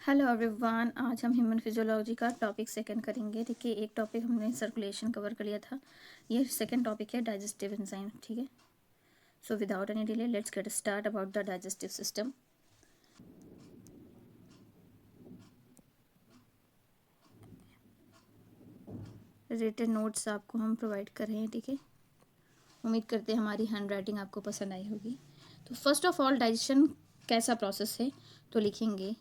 Hello everyone, आज हम human physiology का टॉपिक सेकंड करेंगे। देखिए, एक टॉपिक हमने सर्कुलेशन कवर कर लिया था, ये सेकंड टॉपिक है डाइजेस्टिव एंजाइम। ठीक है, so without any delay let's get start about the digestive system. Written notes आपको हम प्रोवाइड कर रहे हैं। ठीक है, उम्मीद करते हैं हमारी हैंड राइटिंग आपको पसंद आई होगी। तो फर्स्ट ऑफ ऑल, डाइजेशन कैसा प्रोसेस है, तो लिखेंगे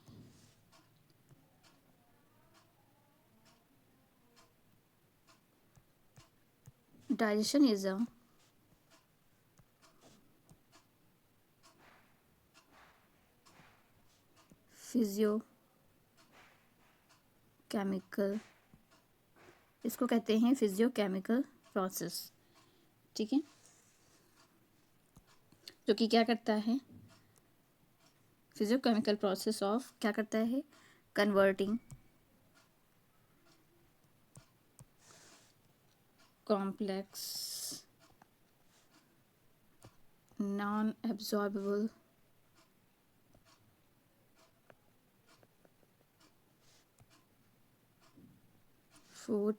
डाइजेशन इज अ फिजियोकेमिकल, इसको कहते हैं फिजियोकेमिकल प्रोसेस। ठीक है, जो कि क्या करता है, फिजियोकेमिकल प्रोसेस ऑफ क्या करता है, converting complex non absorbable food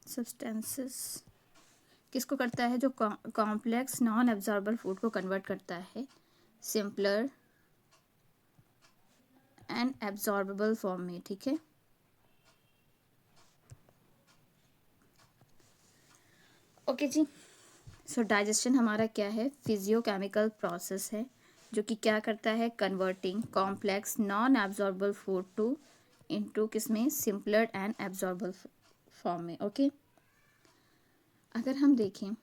substances, किसको करता है, जो कॉम्प्लेक्स नॉन एब्जॉर्बल फूड को कन्वर्ट करता है सिंपलर एंड एब्जॉर्बेबल फॉर्म में। ठीक है, ओके जी। सो डाइजेशन हमारा क्या है, फिजियोकेमिकल प्रोसेस है, जो कि क्या करता है, converting complex non absorbable food to into किसमें, सिंपलर एंड एब्जॉर्बल फॉर्म में। ओके, अगर हम देखें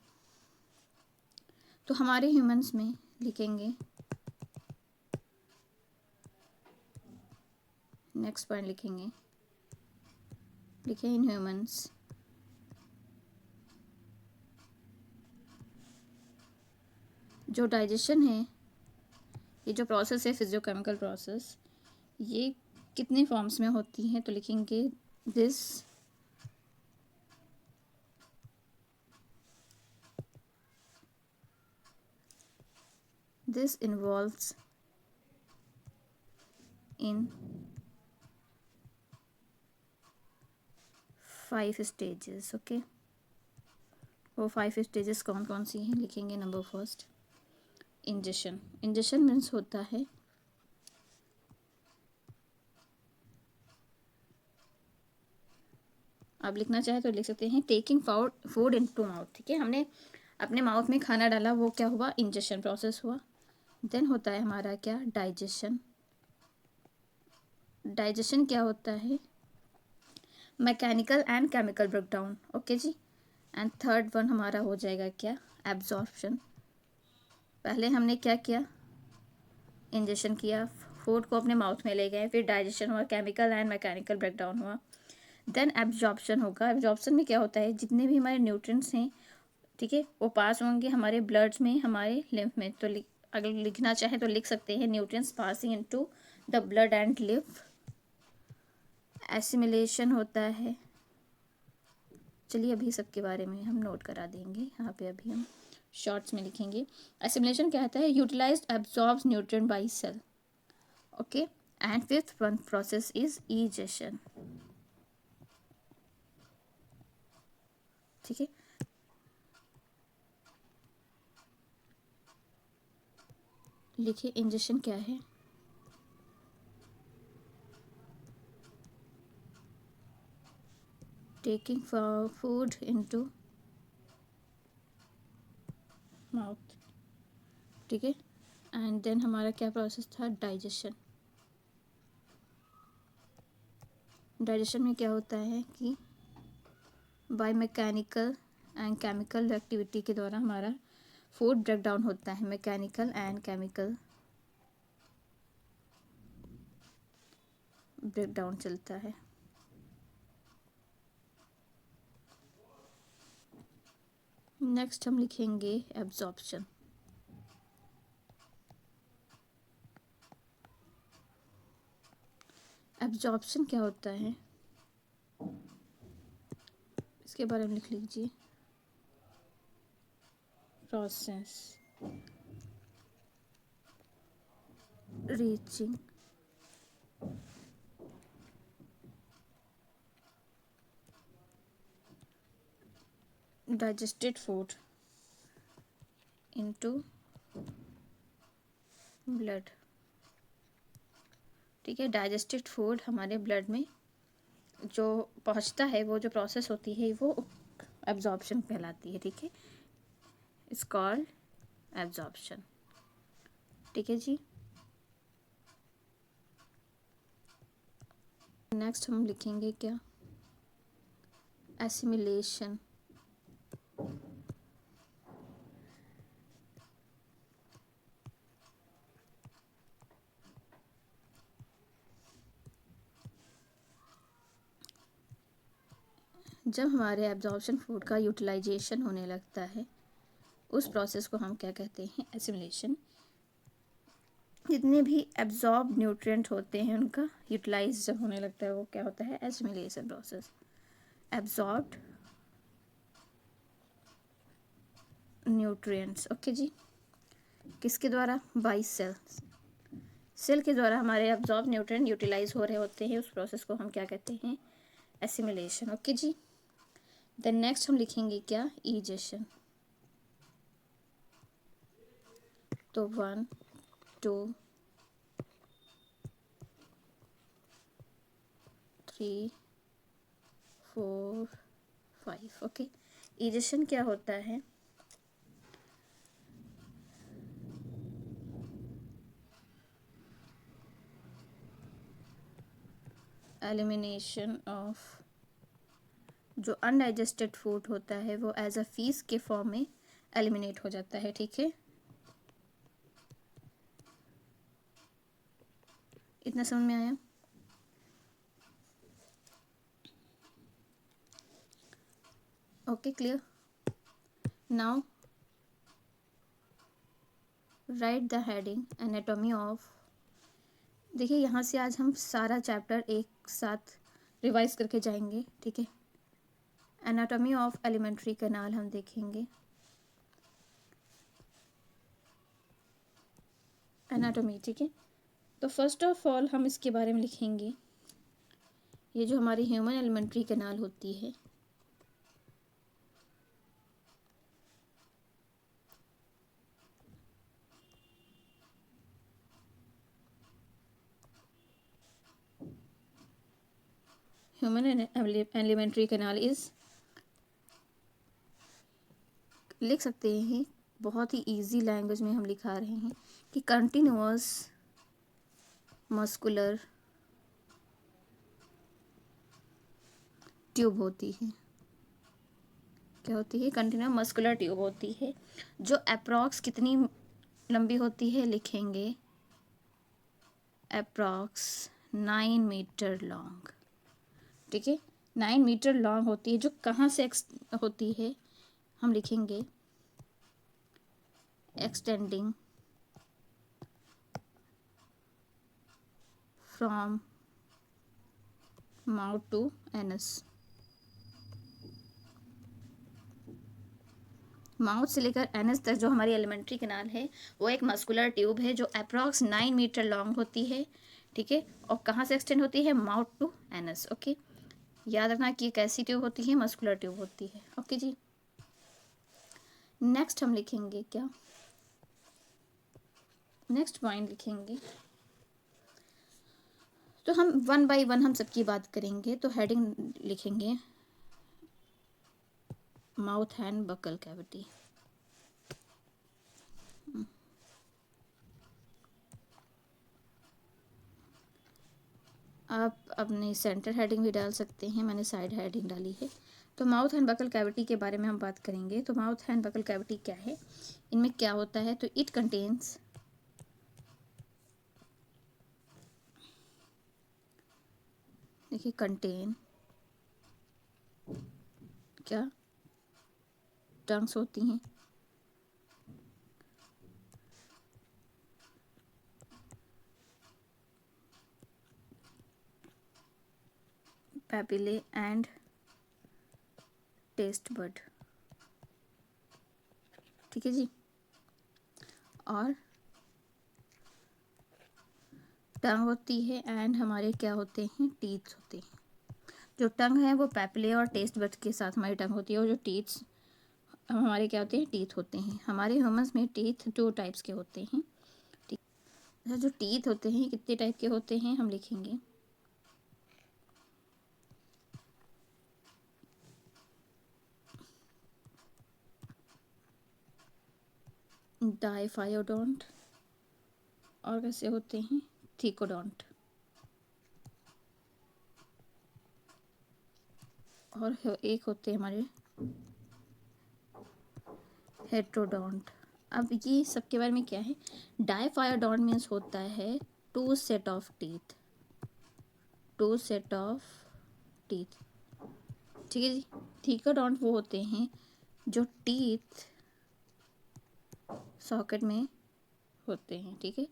तो हमारे ह्यूमंस में लिखेंगे, नेक्स्ट पॉइंट लिखेंगे, लिखें इन ह्यूमंस जो डाइजेशन है, ये जो प्रोसेस है फिजियोकेमिकल प्रोसेस, ये कितने फॉर्म्स में होती हैं, तो लिखेंगे this involves in 5 stages. Okay, वो 5 स्टेजेस कौन कौन सी हैं, लिखेंगे number first, ingestion. Ingestion means होता है आप लिखना चाहे तो लिख सकते हैं टेकिंग फूड इनटू माउथ। ठीक है, हमने अपने माउथ में खाना डाला, वो क्या हुआ, इंजेशन प्रोसेस हुआ। देन होता है हमारा क्या, डाइजेशन। डाइजेशन क्या होता है, mechanical and chemical breakdown. Okay जी। एंड थर्ड वन हमारा हो जाएगा क्या, एब्जॉर्प्शन। पहले हमने क्या किया, इंजेशन किया, फूड को अपने माउथ में ले गए, फिर डाइजेशन हुआ, केमिकल एंड मैकेनिकल ब्रेकडाउन हुआ, देन एब्जॉर्प्शन होगा। एब्जॉर्प्शन में क्या होता है, जितने भी हमारे न्यूट्रिएंट्स हैं, ठीक है, वो पास होंगे हमारे ब्लड्स में, हमारे लिम्फ में। तो अगर लिखना चाहे तो लिख सकते हैं nutrients passing into the blood and lymph. Assimilation होता है, चलिए अभी सबके बारे में हम नोट करा देंगे, यहाँ पे अभी हम शॉर्ट्स में लिखेंगे। एसिमिलेशन क्या होता है, utilised absorbs nutrient by cell. Okay, and fifth one process is egestion. ठीक है, लिखिए इंजेशन क्या है, टेकिंग फूड इनटू माउथ। ठीक है, एंड देन हमारा क्या प्रोसेस था, डाइजेशन। डाइजेशन में क्या होता है कि by mechanical and chemical activity के द्वारा हमारा फूड ब्रेक डाउन होता है, mechanical and chemical break down चलता है। नेक्स्ट हम लिखेंगे एब्जॉर्प्शन। एब्जॉर्प्शन क्या होता है, इसके बारे में लिख लीजिए, process reaching digested food into blood. ठीक है, डाइजेस्टेड फूड हमारे ब्लड में जो पहुंचता है, वो जो प्रोसेस होती है वो एब्जॉर्प्शन कहलाती है। ठीक है, इट्स कॉल्ड एब्जॉर्प्शन। ठीक है जी। नेक्स्ट हम लिखेंगे क्या, एसिमिलेशन। जब हमारे एब्जॉर्प्शन फूड का यूटिलाइजेशन होने लगता है, उस प्रोसेस को हम क्या कहते हैं, एसिमिलेशन। जितने भी एब्जॉर्ब न्यूट्रिएंट होते हैं उनका यूटिलाइज जब होने लगता है, वो क्या होता है, assimilation process. Absorbed nutrients, okay जी, किसके द्वारा, बाय सेल्स। सेल के द्वारा हमारे एब्जॉर्ब न्यूट्रिएंट यूटिलाइज हो रहे होते हैं, उस प्रोसेस को हम क्या कहते हैं, एसिमिलेशन। ओके जी। देन नेक्स्ट हम लिखेंगे क्या, ईजेशन। तो 1 2 3 4 5। ओके, ईजेशन क्या होता है, एलिमिनेशन ऑफ जो अनडाइजेस्टेड फूड होता है वो एज अ फीस के फॉर्म में एलिमिनेट हो जाता है। ठीक है, इतना समझ में आया। Okay, clear. Now right the heading anatomy of. देखिए, यहाँ से आज हम सारा चैप्टर एक साथ रिवाइज करके जाएंगे। ठीक है, एनाटॉमी ऑफ एलिमेंट्री कैनाल हम देखेंगे। एनाटॉमी, ठीक है। तो फर्स्ट ऑफ ऑल हम इसके बारे में लिखेंगे, ये जो हमारी ह्यूमन एलिमेंट्री कैनाल होती है, ह्यूमन एलिमेंट्री कैनाल इज, लिख सकते हैं बहुत ही इजी लैंग्वेज में हम लिखा रहे हैं कि कंटिन्यूअस मस्कुलर ट्यूब होती है। क्या होती है, कंटिन्यूअस मस्कुलर ट्यूब होती है, जो अप्रॉक्स कितनी लंबी होती है, लिखेंगे अप्रॉक्स 9 मीटर लॉन्ग। ठीक है, 9 मीटर लॉन्ग होती है, जो कहाँ से होती है, हम लिखेंगे extending from mouth to anus. Mouth से लेकर एनस तक जो हमारी एलिमेंट्री कैनाल है, वो एक मस्कुलर ट्यूब है जो अप्रॉक्स 9 मीटर लॉन्ग होती है। ठीक है, और कहाँ से एक्सटेंड होती है, माउथ टू एनस। ओके, याद रखना कि कैसी ट्यूब होती है, मस्कुलर ट्यूब होती है। ओके जी। नेक्स्ट हम लिखेंगे क्या, नेक्स्ट पॉइंट लिखेंगे, तो हम 1 बाय 1 हम सबकी बात करेंगे। तो हेडिंग लिखेंगे माउथ एंड बकल कैविटी। आप अपनी सेंटर हेडिंग भी डाल सकते हैं, मैंने साइड हेडिंग डाली है। तो माउथ एंड बकल कैविटी के बारे में हम बात करेंगे। तो माउथ एंड बकल कैविटी क्या है, इनमें क्या होता है, तो इट कंटेन्स, देखिए कंटेन क्या, टंग्स होती हैं, पैपिले एंड टेस्ट बड। ठीक है जी। और टंग होती है एंड हमारे क्या होते हैं, टीथ होते हैं। जो टंग है वो पैपिले और टेस्ट बड्स के साथ हमारी टंग होती है, और जो टीथ्स हमारे क्या होते हैं, टीथ होते हैं। हमारे ह्यूमंस में टीथ 2 टाइप्स के होते हैं। ठीक, अच्छा जो टीथ होते हैं कितने टाइप के होते हैं हम लिखेंगे। डाइफायोडोंट, और कैसे होते हैं, थीकोडोंट, और एक होते हैं हमारे हेट्रोडोंट। अब ये सब के बारे में क्या है, डाइफायोडोंट मीन्स होता है 2 set of teeth, 2 set of teeth, ठीक है जी। थीकोडोंट वो होते हैं जो टीथ सॉकेट में होते हैं, ठीक है।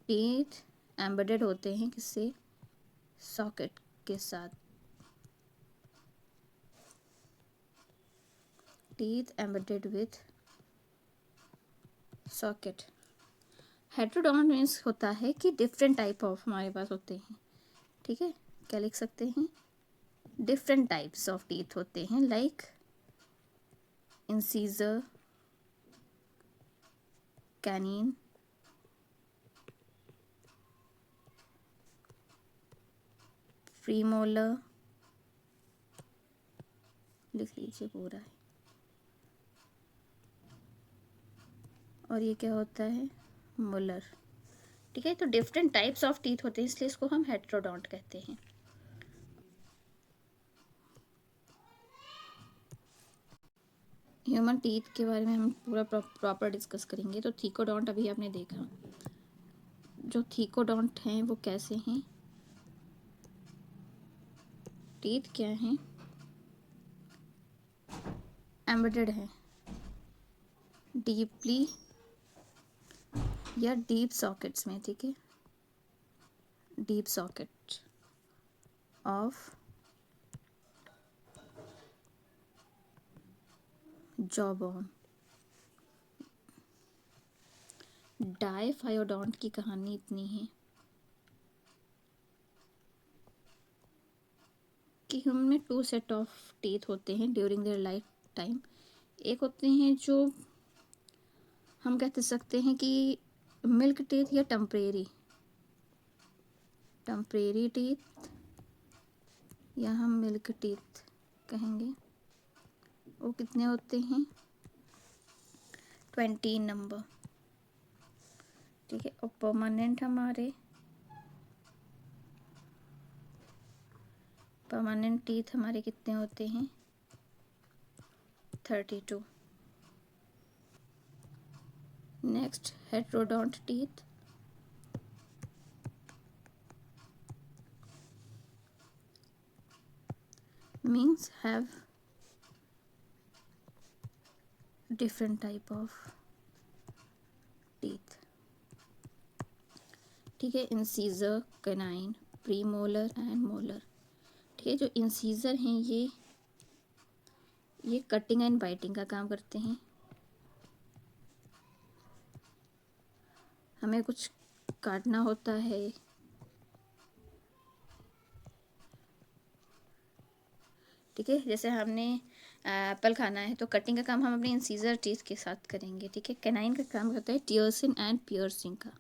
टीथ एम्बेडेड होते हैं किससे, सॉकेट के साथ, teeth embedded with socket. Heterodont means होता है कि डिफरेंट टाइप ऑफ हमारे पास होते हैं, ठीक है। क्या लिख सकते हैं, डिफरेंट टाइप्स ऑफ टीथ होते हैं, लाइक इंसीजर, कैनिन, प्रीमोलर, लिख लीजिए पूरा है, और ये क्या होता है, मोलर, ठीक है। तो डिफरेंट टाइप्स ऑफ टीथ होते हैं, इसलिए इसको हम हेट्रोडोंट कहते हैं। ह्यूमन टीथ के बारे में हम पूरा प्रॉपर डिस्कस करेंगे। तो थीकोडोंट अभी आपने देखा, जो थीकोडोंट हैं वो कैसे हैं, टीथ क्या हैं, एम्बेडेड है डीपली या डीप सॉकेट्स में, ठीक है, deep socket of jawbone. Diphyodont की कहानी इतनी है कि उनमें 2 सेट ऑफ टीथ होते हैं ड्यूरिंग देयर लाइफ टाइम। एक होते हैं जो हम कहते सकते हैं कि मिल्क टीथ या टेम्परेरी टीथ, या हम मिल्क टीथ कहेंगे। वो कितने होते हैं, 20 नंबर, ठीक है। और परमानेंट टीथ हमारे कितने होते हैं, 32। Next heterodont teeth, means have different type of teeth, ठीक है। Incisor, canine, premolar and molar, ठीक है। जो इंसीजर हैं ये कटिंग एंड बाइटिंग का काम करते हैं। हमें कुछ काटना होता है, ठीक है। जैसे हमने एप्पल खाना है तो कटिंग का काम हम अपने इंसीजर टीथ के साथ करेंगे, ठीक है। कैनाइन का काम करता है टियर्सिंग एंड पियर्सिंग का,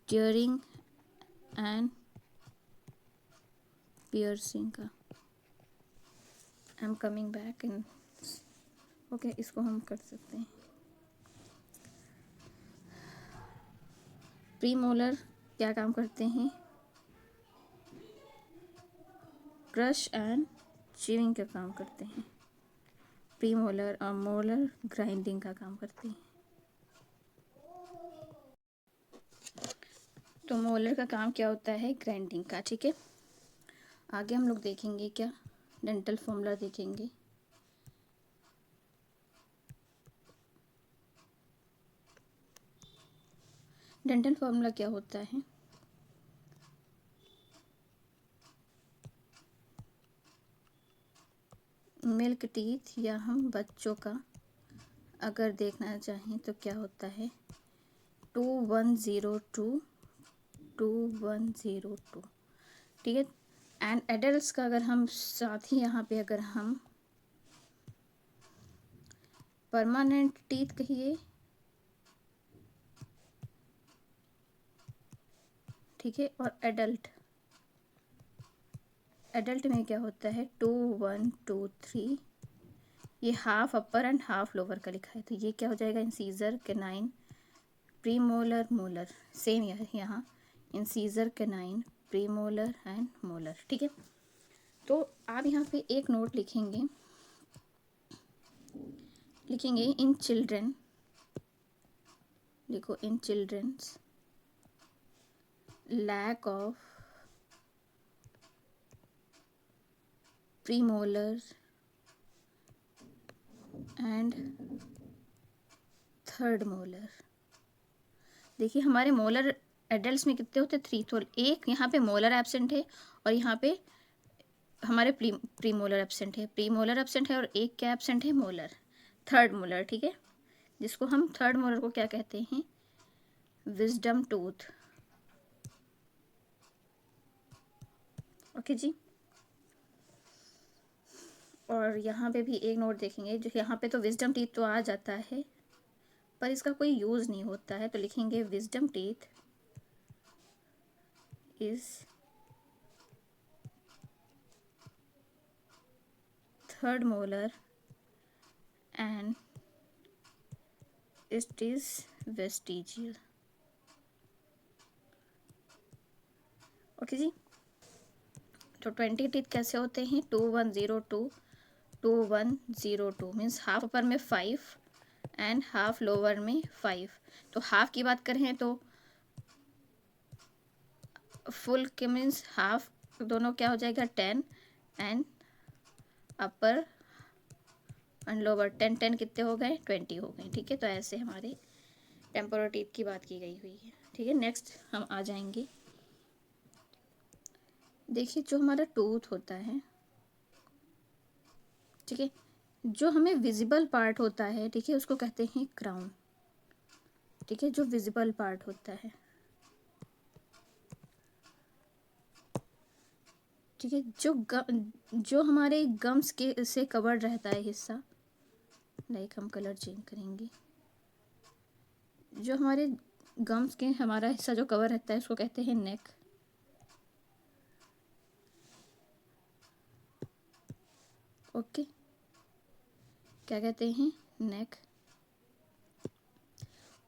टियरिंग एंड पियर्सिंग का। I am coming back in, okay, इसको हम कर सकते हैं। प्रीमोलर क्या काम करते हैं, क्रश एंड च्यूइंग का काम करते हैं। प्रीमोलर और मोलर ग्राइंडिंग का काम करते हैं। तो मोलर का काम क्या होता है, ग्राइंडिंग का, ठीक है। आगे हम लोग देखेंगे क्या, डेंटल फॉर्मूला देखेंगे। डेंटल फॉर्मूला क्या होता है, मिल्क टीथ या हम बच्चों का अगर देखना चाहें तो क्या होता है 2102 2102, ठीक है। एंड एडल्ट्स का अगर हम साथ ही यहाँ पे अगर हम परमानेंट टीथ कहिए, ठीक है, और एडल्ट में क्या होता है 2123, ये half upper and half lower का लिखा है, तो ये क्या हो जाएगा incisor canine premolar molar, same यहाँ incisor canine premolar and molar, ठीक है। तो आप यहाँ पे एक नोट लिखेंगे इन चिल्ड्रन, लिखो in childrens lack of premolar and third molar. देखिए हमारे मोलर एडल्ट्स में कितने होते हैं 3, तो एक यहाँ पे मोलर एब्सेंट है और यहाँ पे हमारे प्रीमोलर एब्सेंट है, प्रीमोलर एब्सेंट है और एक क्या एब्सेंट है मोलर, थर्ड मोलर, ठीक है, जिसको हम थर्ड मोलर को क्या कहते हैं विजडम टूथ। ओके जी। और यहाँ पे भी एक नोट देखेंगे, जो यहाँ पे तो विजडम टीथ तो आ जाता है पर इसका कोई यूज़ नहीं होता है, तो लिखेंगे wisdom teeth is third molar and it is vestigial. Okay जी। तो 20 टीथ कैसे होते हैं 2102 2102 मीन्स हाफ अपर में 5 एंड हाफ लोअर में 5। तो हाफ की बात करें तो फुल के मीन्स हाफ दोनों क्या हो जाएगा 10 एंड अपर एंड लोअर 10 कितने हो गए 20 हो गए, ठीक है। तो ऐसे हमारे टेम्पोरल टीथ की बात की गई हुई है, ठीक है। नेक्स्ट हम आ जाएंगे, देखिए जो हमारा टूथ होता है, ठीक है, जो हमें विजिबल पार्ट होता है, ठीक है, उसको कहते हैं क्राउन, ठीक है, जो विजिबल पार्ट होता है, ठीक है, जो हमारे गम्स के से कवर्ड रहता है हिस्सा, लाइक हम कलर चेंज करेंगे, जो हमारे गम्स के हमारा हिस्सा जो कवर रहता है उसको कहते हैं नेक, ओके, क्या कहते हैं नेक।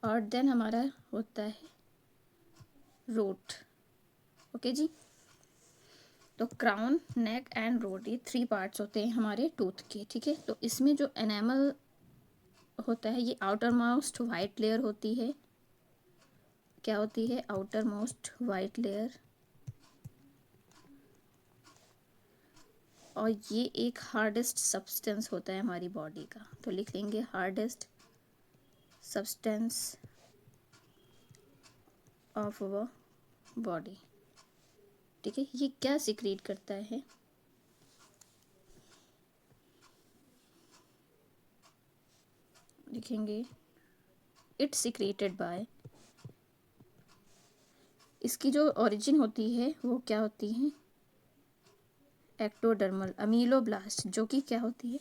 और देन हमारा होता है रूट, ओके जी। तो क्राउन नेक एंड रूट ये 3 पार्ट्स होते हैं हमारे टूथ के, ठीक है। तो इसमें जो एनामल होता है ये आउटर मोस्ट वाइट लेयर होती है, क्या होती है आउटर मोस्ट वाइट लेयर, और ये एक हार्डेस्ट सब्सटेंस होता है हमारी बॉडी का, तो लिख लेंगे hardest substance of our body, ठीक है। ये क्या सिक्रीट करता है लिखेंगे इट सिक्रेटेड बाय, इसकी जो ओरिजिन होती है वो क्या होती है एक्टोडर्मल अमीलोब्लास्ट, जो कि क्या होती है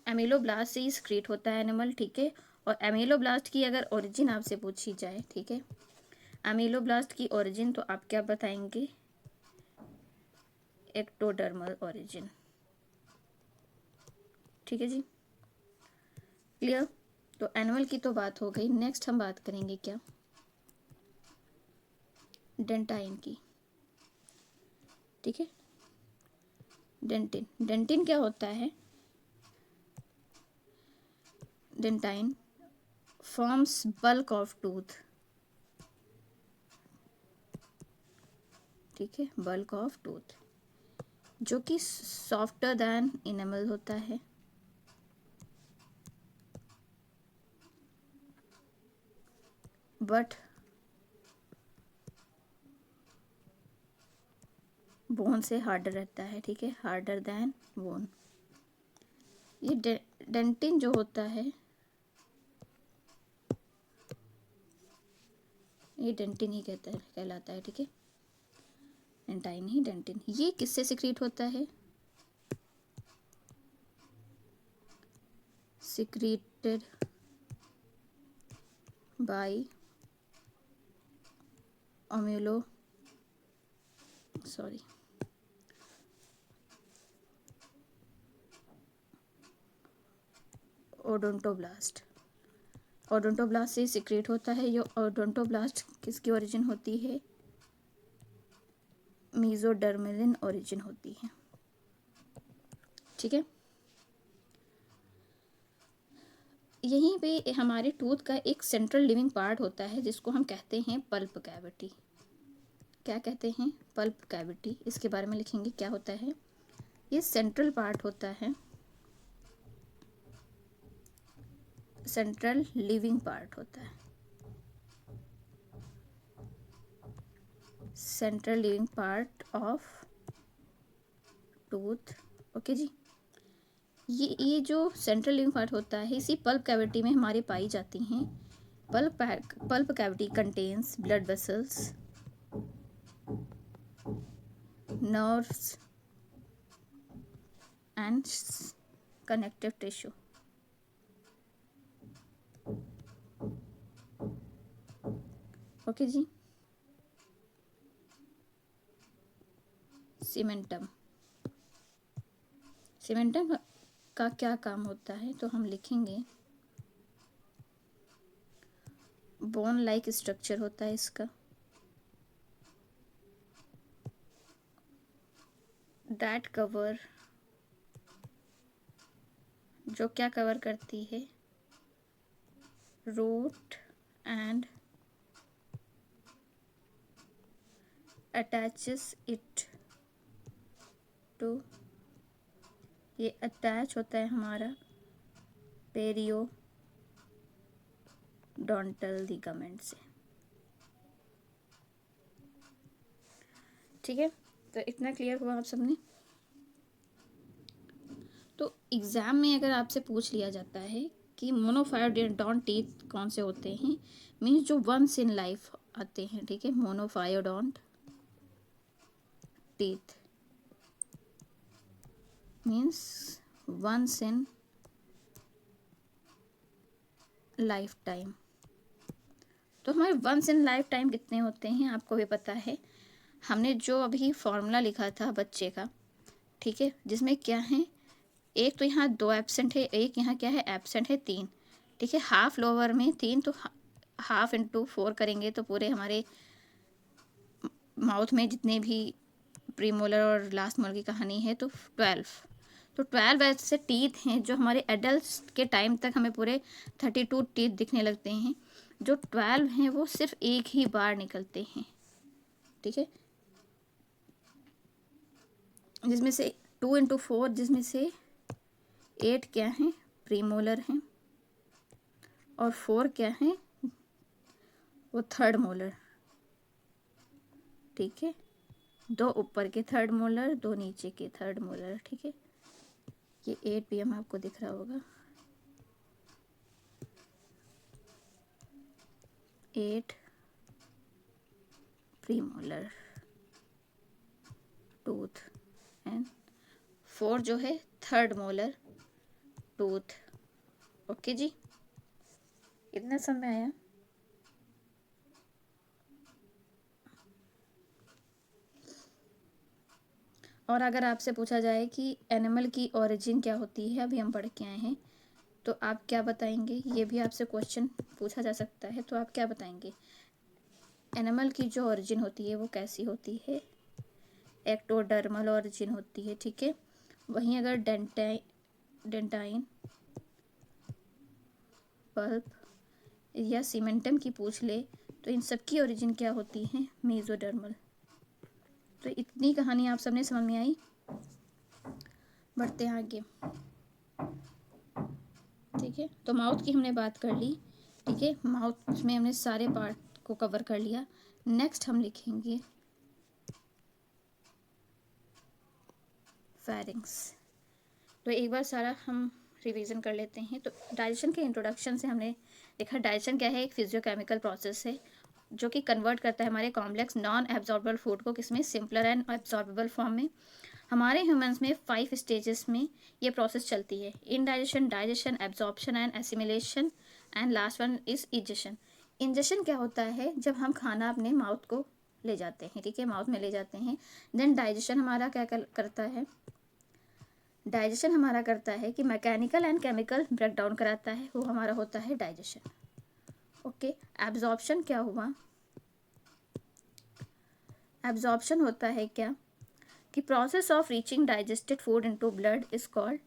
एमिलोब्लास्ट से ही सिक्रेट होता है एनिमल, ठीक है। और एमिलोब्लास्ट की अगर ओरिजिन आपसे पूछी जाए, ठीक है, एमिलोब्लास्ट की ओरिजिन, तो आप क्या बताएंगे एक्टोडर्मल ओरिजिन, ठीक है जी, क्लियर। तो एनिमल की तो बात हो गई, नेक्स्ट हम बात करेंगे क्या डेंटाइन की, ठीक है। डेंटिन क्या होता है dentine forms bulk of tooth, ठीक है, बल्क ऑफ टूथ, जो कि सॉफ्टर दैन इनेमल होता है, बट बोन से हार्डर रहता है, ठीक है, हार्डर दैन बोन। ये डेंटिन जो होता है ये डेंटिन ही कहलाता है, ठीक है, डेंटाइन ही, डेंटिन। ये किससे सिक्रीट होता है? Secreted by odontoblast. ओडोंटोब्लास्ट से सिक्रेट होता है। ये ओडोंटोब्लास्ट किसकी ओरिजिन होती है? मीजोडर्मिलिन ओरिजिन होती है, ठीक है। यहीं पे हमारे टूथ का एक सेंट्रल लिविंग पार्ट होता है जिसको हम कहते हैं पल्प कैविटी। क्या कहते हैं? Pulp cavity. इसके बारे में लिखेंगे क्या होता है। ये सेंट्रल पार्ट होता है, सेंट्रल लिविंग पार्ट होता है, central living part of tooth. Okay जी। ये जो सेंट्रल लिविंग पार्ट होता है इसी पल्प कैविटी में हमारे पाई जाती हैं। Pulp cavity contains blood vessels, nerves and connective tissue. Okay जी। सीमेंटम, सीमेंटम का क्या काम होता है? तो हम लिखेंगे बोन लाइक स्ट्रक्चर होता है इसका, दैट कवर, जो क्या कवर करती है? Root and attaches it to, ये अटैच होता है हमारा पेरियोडोंटल लिगामेंट से, ठीक है। तो इतना क्लियर हुआ आप सबने। तो एग्ज़ाम में अगर आपसे पूछ लिया जाता है कि मोनोफायोडोंट टीथ कौन से होते हैं, मीन्स जो वंस इन लाइफ आते हैं, ठीक है, monophyodont teeth means once in life time. तो हमारे वंस इन लाइफ टाइम कितने होते हैं आपको भी पता है। हमने जो अभी फॉर्मूला लिखा था बच्चे का, ठीक है, जिसमें क्या है, एक तो यहाँ 2 एब्सेंट है, एक यहाँ क्या है एब्सेंट है 3, ठीक है। हाफ लोअर में 3, तो हाफ इंटू 4 करेंगे तो पूरे हमारे माउथ में जितने भी प्रीमोलर और लास्ट मोलर की कहानी है तो 12। तो 12 ऐसे टीथ हैं जो हमारे एडल्ट्स के टाइम तक हमें पूरे 32 टीथ दिखने लगते हैं। जो 12 हैं वो सिर्फ एक ही बार निकलते हैं, ठीक है, जिसमें से 2 इंटू 4, जिसमें से 8 क्या हैं? प्रीमोलर हैं, और 4 क्या हैं? वो थर्ड मोलर, ठीक है, 2 ऊपर के थर्ड मोलर, 2 नीचे के थर्ड मोलर, ठीक है। ये 8 PM आपको दिख रहा होगा, 8 प्रीमोलर टूथ एंड 4 जो है थर्ड मोलर टूथ। ओके जी, इतना समय आया। और अगर आपसे पूछा जाए कि एनिमल की ओरिजिन क्या होती है, अभी हम पढ़ के आए हैं, तो आप क्या बताएंगे? ये भी आपसे क्वेश्चन पूछा जा सकता है, तो आप क्या बताएंगे? एनिमल की जो ओरिजिन होती है वो कैसी होती है? एक्टोडर्मल ओरिजिन होती है, ठीक है। वहीं अगर डेंटाइन, पल्प या सीमेंटम की पूछ ले तो इन सब की ओरिजिन क्या होती है? मेसोडर्मल। तो इतनी कहानी आप सबने समझ में आई। बढ़ते हैं आगे, ठीक है। तो माउथ की हमने बात कर ली, ठीक है, माउथ में हमने सारे पार्ट को कवर कर लिया। नेक्स्ट हम लिखेंगे फेरिंग्स। तो एक बार सारा हम रिवीजन कर लेते हैं। तो डाइजेशन के इंट्रोडक्शन से हमने देखा डाइजेशन क्या है, एक फिजियोकेमिकल प्रोसेस है जो कि कन्वर्ट करता है हमारे कॉम्प्लेक्स नॉन एब्जॉर्बेबल फूड को किसमें, सिंपलर एंड एब्जॉर्बेबल फॉर्म में। हमारे ह्यूमंस में 5 स्टेजेस में ये प्रोसेस चलती है, indigestion, digestion, absorption and assimilation, and last one is egestion. Ingestion क्या होता है, जब हम खाना अपने माउथ को ले जाते हैं, ठीक है, माउथ में ले जाते हैं। देन डाइजेशन हमारा क्या करता है, डाइजेशन हमारा करता है कि मैकेनिकल एंड केमिकल ब्रेकडाउन कराता है, वो हमारा होता है डाइजेशन। ओके, एब्जॉर्प्शन क्या हुआ, एब्जॉर्प्शन होता है क्या कि process of reaching digested food into blood is called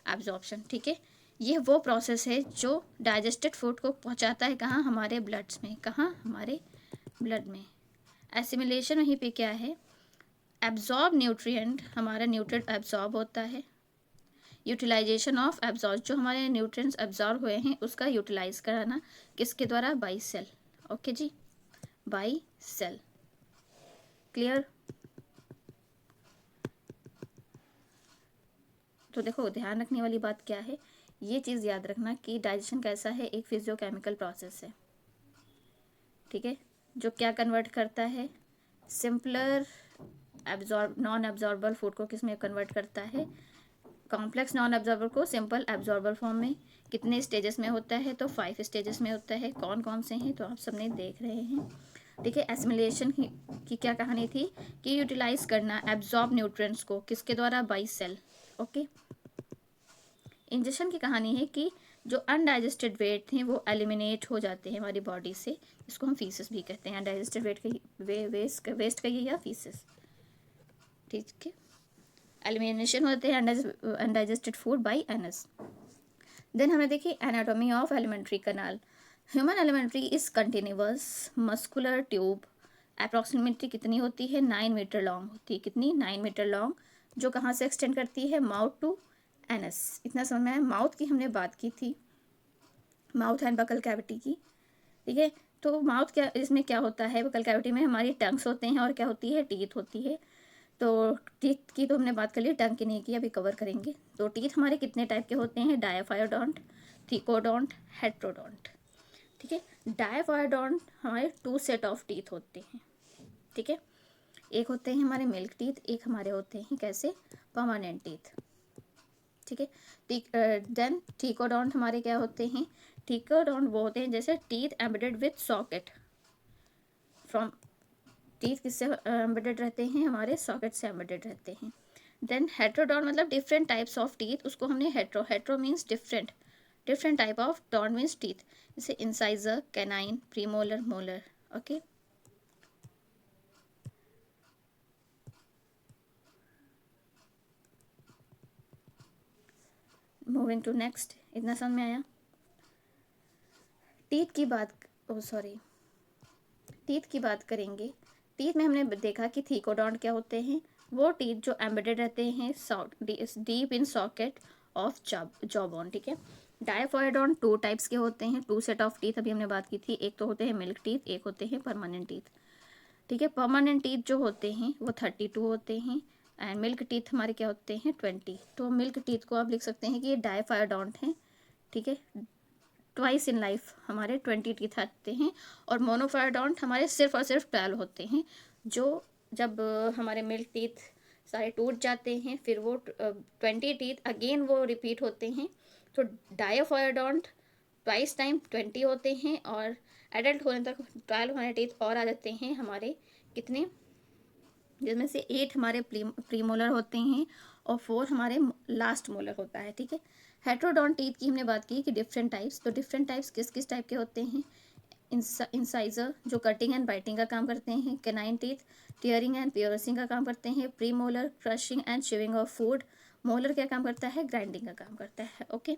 absorption, ठीक है। ये वो प्रोसेस है जो डाइजेस्टेड फूड को पहुंचाता है कहाँ, हमारे ब्लड्स में, कहाँ, हमारे ब्लड में। एसिमिलेशन वहीं पे क्या है, एब्जॉर्ब न्यूट्रिएंट, हमारा न्यूट्रिएंट एब्जॉर्ब होता है। यूटिलाइजेशन ऑफ एब्जॉर्ब, जो हमारे न्यूट्रिएंट्स एब्जॉर्ब हुए हैं उसका यूटिलाइज कराना, किसके द्वारा, बाई सेल। ओके जी, बाई सेल, क्लियर। तो देखो ध्यान रखने वाली बात क्या है, ये चीज़ याद रखना कि डाइजेशन कैसा है, एक फिजियोकेमिकल प्रोसेस है, ठीक है, जो क्या कन्वर्ट करता है, simpler absorb non absorbable food को किस में कन्वर्ट करता है, कॉम्प्लेक्स नॉन एब्जॉर्बर को सिंपल एब्जॉर्बर फॉर्म में। कितने स्टेजेस में होता है, तो 5 स्टेजेस में होता है। कौन कौन से हैं, तो आप सबने देख रहे हैं, ठीक है। एसिमिलेशन की क्या कहानी थी कि यूटिलाइज करना एब्जॉर्ब न्यूट्रिएंट्स को, किसके द्वारा, बाई सेल। ओके, इंजेशन की कहानी है कि जो अनडाइजेस्टेड वेट थे वो एलिमिनेट हो जाते हैं हमारी बॉडी से, इसको हम फीसेस भी कहते हैं। अनडाइजेस्टेड वेट का वेस्ट कहिए या फीसेस, ठीक है। एलिमिनेशन होते हैं undigested food by anus. Then हमें देखिए anatomy of alimentary canal. Human alimentary is continuous muscular tube, approximately कितनी होती है, 9 मीटर लॉन्ग होती है, कितनी, 9 मीटर लॉन्ग, जो कहाँ से एक्सटेंड करती है, माउथ टू एनस। इतना समझ में आया। माउथ की हमने बात की थी, माउथ एंड बकल कैविटी की, ठीक है। तो माउथ क्या, इसमें क्या होता है, बकल कैविटी में हमारी टंग्स होते हैं और क्या होती है, टीथ होती है। तो टीथ की तो हमने बात कर ली, टंग की नहीं की, अभी कवर करेंगे। तो टीथ हमारे कितने टाइप के होते हैं, डायाफायोडोंट, थिकोडोंट, हेट्रोडोंट, ठीक है। डायाफायोडोंट हमारे 2 सेट ऑफ टीथ होते हैं, ठीक है। एक होते हैं हमारे मिल्क टीथ, एक हमारे होते हैं कैसे, परमानेंट टीथ, ठीक है। देन थिकोडोंट हमारे क्या होते हैं, थिकोडोंट वो होते हैं जैसे teeth embedded with socket, from teeth किससे एम्बेडेड रहते हैं, हमारे सॉकेट से एम्बेडेड रहते हैं। देन हेट्रोडोंट मतलब डिफरेंट टाइप्स ऑफ टीथ, उसको हमने hetero means different, different type of, dont means teeth, जैसे incisor, canine, premolar, molar. Okay, moving to next, इतना समझ में आया। टीथ की बात, ओ सॉरी, टीथ की बात करेंगे। टीथ में हमने देखा कि थिकोडोंट क्या होते हैं, वो टीथ जो एम्बेडेड रहते हैं deep in socket of jaw bone, ठीक है। डायाफायोडोंट 2 टाइप्स के होते हैं, 2 सेट ऑफ टीथ अभी हमने बात की थी, एक तो होते हैं मिल्क टीथ, एक होते हैं परमानेंट टीथ, ठीक है। परमानेंट टीथ जो होते हैं वो 32 होते हैं, एंड मिल्क टीथ हमारे क्या होते हैं, 20। तो मिल्क टीथ को आप लिख सकते हैं कि ये डायाफायोडोंट हैं, ठीक है। ट्वाइस इन लाइफ हमारे 20 टीथ आते हैं, और मोनोफायोडोंट हमारे सिर्फ और सिर्फ 12 होते हैं, जो जब हमारे मिल्क टीथ सारे टूट जाते हैं फिर वो 20 टीथ अगेन वो रिपीट होते हैं। तो डायाफायोडोंट ट्वाइस टाइम 20 होते हैं, और एडल्ट होने तक 12 हमारे टीथ और आ जाते हैं हमारे, कितने, जिसमें से 8 हमारे प्रीमोलर होते हैं और 4 हमारे लास्ट मोलर होता है, ठीक है। हेट्रोडोंट टीथ की हमने बात की कि डिफरेंट टाइप्स, तो डिफरेंट टाइप्स किस किस टाइप के होते हैं, इंसाइजर जो कटिंग एंड बाइटिंग का काम करते हैं, canine teeth tearing and piercing का काम करते हैं, pre molar crushing and chewing of food, molar क्या काम करता है, ग्राइंडिंग का काम करता है। ओके,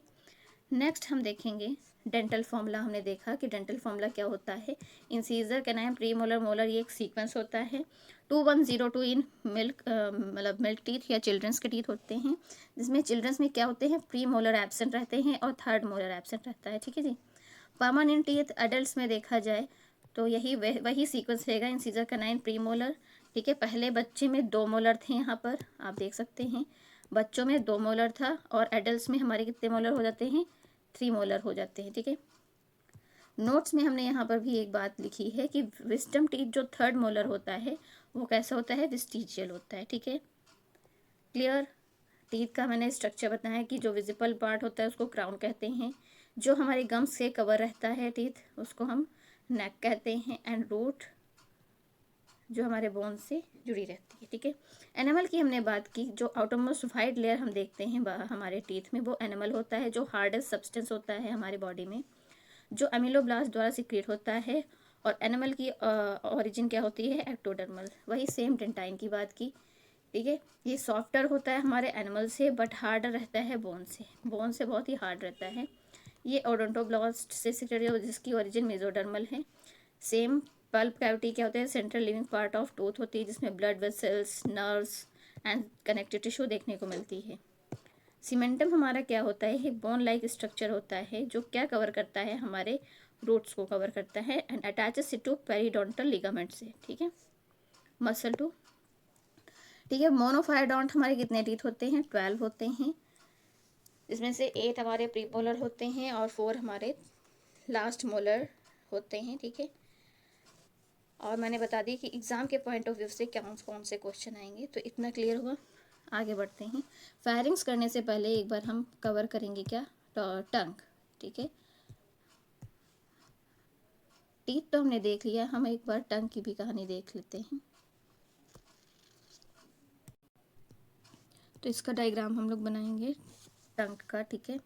नेक्स्ट हम देखेंगे डेंटल फॉर्मूला। हमने देखा कि डेंटल फॉर्मूला क्या होता है, incisor canine pre molar molar, ये एक सीक्वेंस होता है। 2102 इन मिल्क, मतलब मिल्क टीथ या चिल्ड्रंस के टीथ होते हैं, जिसमें चिल्ड्रंस में क्या होते हैं, प्री मोलर एब्सेंट रहते हैं और थर्ड मोलर एब्सेंट रहता है, ठीक है जी। परमानेंट टीथ एडल्ट्स में देखा जाए तो यही वही सीक्वेंस रहेगा, इंसीजर कैनाइन प्री मोलर, ठीक है। पहले बच्चे में 2 मोलर थे, यहाँ पर आप देख सकते हैं बच्चों में 2 मोलर था, और एडल्ट्स में हमारे कितने मोलर हो जाते हैं, 3 मोलर हो जाते हैं, ठीक है। नोट्स में हमने यहाँ पर भी एक बात लिखी है कि विस्डम टीथ जो थर्ड मोलर होता है वो कैसा होता है, विस्टिजियल होता है, ठीक है, क्लियर। टीथ का मैंने स्ट्रक्चर बताया कि जो विजिबल पार्ट होता है उसको क्राउन कहते हैं, जो हमारे गम्स से कवर रहता है टीथ उसको हम नेक कहते हैं, एंड रूट जो हमारे बोन से जुड़ी रहती है, ठीक है। एनिमल की हमने बात की, जो आउटरमोस्ट वाइट लेयर हम देखते हैं हमारे टीथ में वो एनिमल होता है, जो हार्डेस्ट सब्सटेंस होता है हमारे बॉडी में, जो अमीलोब्लास्ट द्वारा सिक्रेट होता है। और एनिमल की ओरिजिन क्या होती है, एक्टोडर्मल, वही सेम डेंटाइन की बात की, ठीक है। ये सॉफ्टर होता है हमारे एनिमल से बट हार्डर रहता है बोन से बहुत ही हार्ड रहता है। ये ओडोंटोब्लास्ट से सिक्रेट है जिसकी ओरिजिन मेसोडर्मल है। सेम पल्प कैविटी क्या होता है, central living part of tooth होती है जिसमें blood vessels, nerves and connective tissue देखने को मिलती है। सीमेंटम हमारा क्या होता है, बोन लाइक स्ट्रक्चर होता है जो क्या कवर करता है, हमारे रूट्स को कवर करता है and attaches to periodontal ligament से, ठीक है, मसल टू, ठीक है। मोनोफायडोंट हमारे कितने टीथ होते हैं, 12 होते हैं, इसमें से 8 हमारे प्रीमोलर होते हैं और 4 हमारे लास्ट मोलर होते हैं, ठीक है। और मैंने बता दी कि एग्ज़ाम के पॉइंट ऑफ व्यू से कौन कौन से क्वेश्चन आएंगे, तो इतना क्लियर हुआ। आगे बढ़ते हैं। फायरिंग्स करने से पहले एक बार हम कवर करेंगे क्या, टंग, ठीक है। टीथ तो हमने देख लिया, हम एक बार टंग की भी कहानी देख लेते हैं। तो इसका डायग्राम हम लोग बनाएंगे टंग का, ठीक है।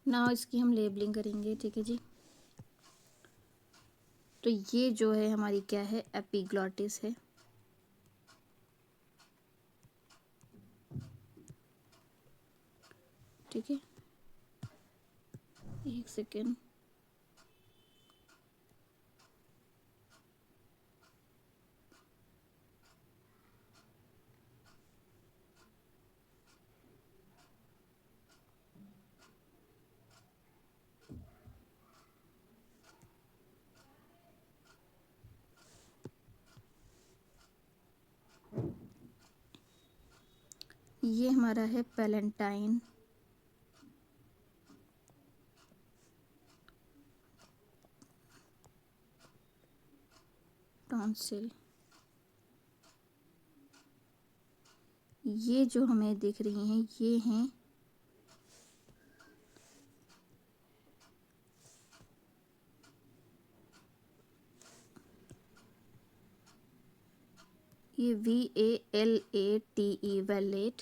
ना इसकी हम लेबलिंग करेंगे, ठीक है जी। तो ये जो है हमारी क्या है, एपिग्लॉटिस है, ठीक है। एक सेकेंड, ये हमारा है पैलेंटाइन, टॉन्सिल। ये जो हमें दिख रही हैं ये हैं ये VALATE वैलेट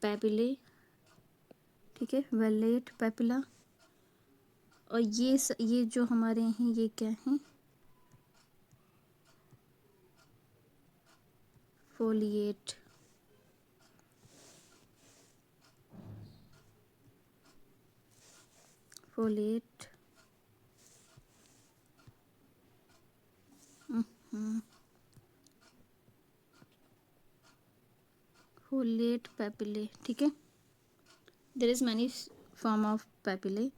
पैपिले, ठीक है, वैलेट पैपिला। और ये जो हमारे हैं ये क्या हैं, फोलिएट, फोलेट, फोलेट पैपिले, ठीक है। There is many form of papillae,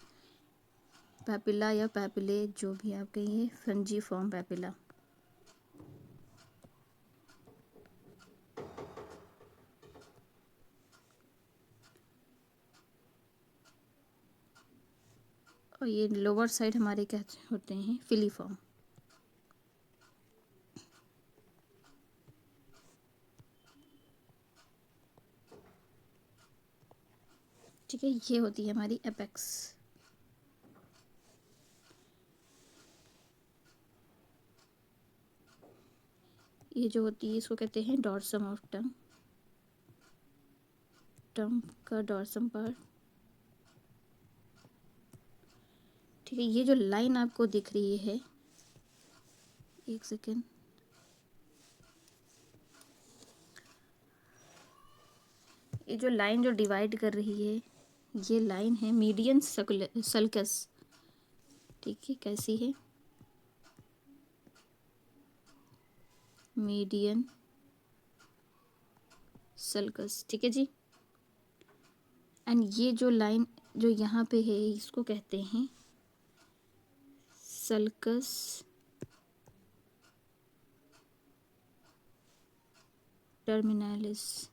papilla या पैपिले जो भी आप कहिए, फंजी फॉर्म पैपिला। और ये लोअर साइड हमारे क्या होते हैं, फिलीफॉर्म। ठीक है, ये होती है हमारी एपेक्स। ये जो होती है इसको कहते हैं डॉर्सम ऑफ टंग, टंग का डॉर्सम पार्ट। ठीक है, ये जो लाइन आपको दिख रही है, एक सेकेंड, ये जो लाइन जो डिवाइड कर रही है ये लाइन है मीडियन सल्कस। ठीक है, कैसी है, मीडियन सल्कस, ठीक है जी। एंड ये जो लाइन जो यहाँ पे है इसको कहते हैं सल्कस टर्मिनालिस।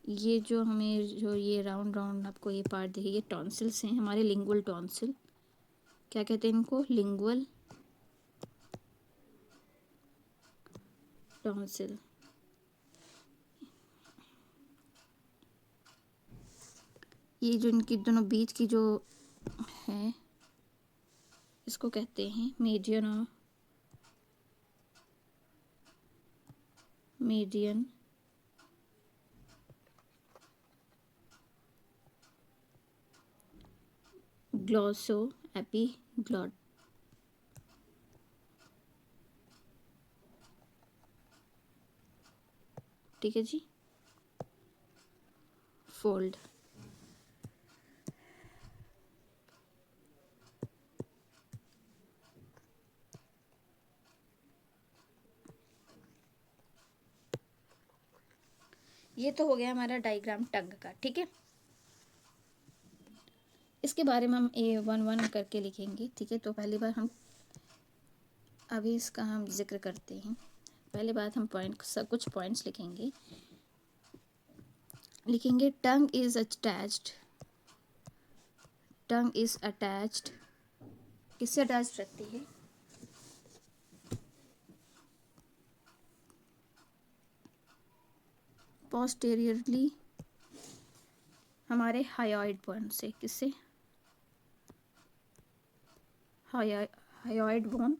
ये जो हमें जो ये राउंड राउंड आपको ये पार्ट दिखे, ये टॉन्सिल्स हैं हमारे, लिंगुअल टॉन्सिल। क्या कहते हैं इनको, लिंगुअल टॉन्सिल। ये जो इनकी दोनों बीच की जो है इसको कहते हैं मीडियन ग्लॉसो एपीग्लॉट। ठीक है जी, फोल्ड। ये तो हो गया हमारा डायग्राम टंग का, ठीक है। इसके बारे में हम वन करके लिखेंगे, ठीक है। तो पहली बार हम अभी इसका हम जिक्र करते हैं। पहले बात हम कुछ पॉइंट्स लिखेंगे tongue is attached, tongue is attached, किससे अटैच्ड रहती है, पोस्टेरियरली हमारे हायोइड बोन से। किससे, हायोइड बोन।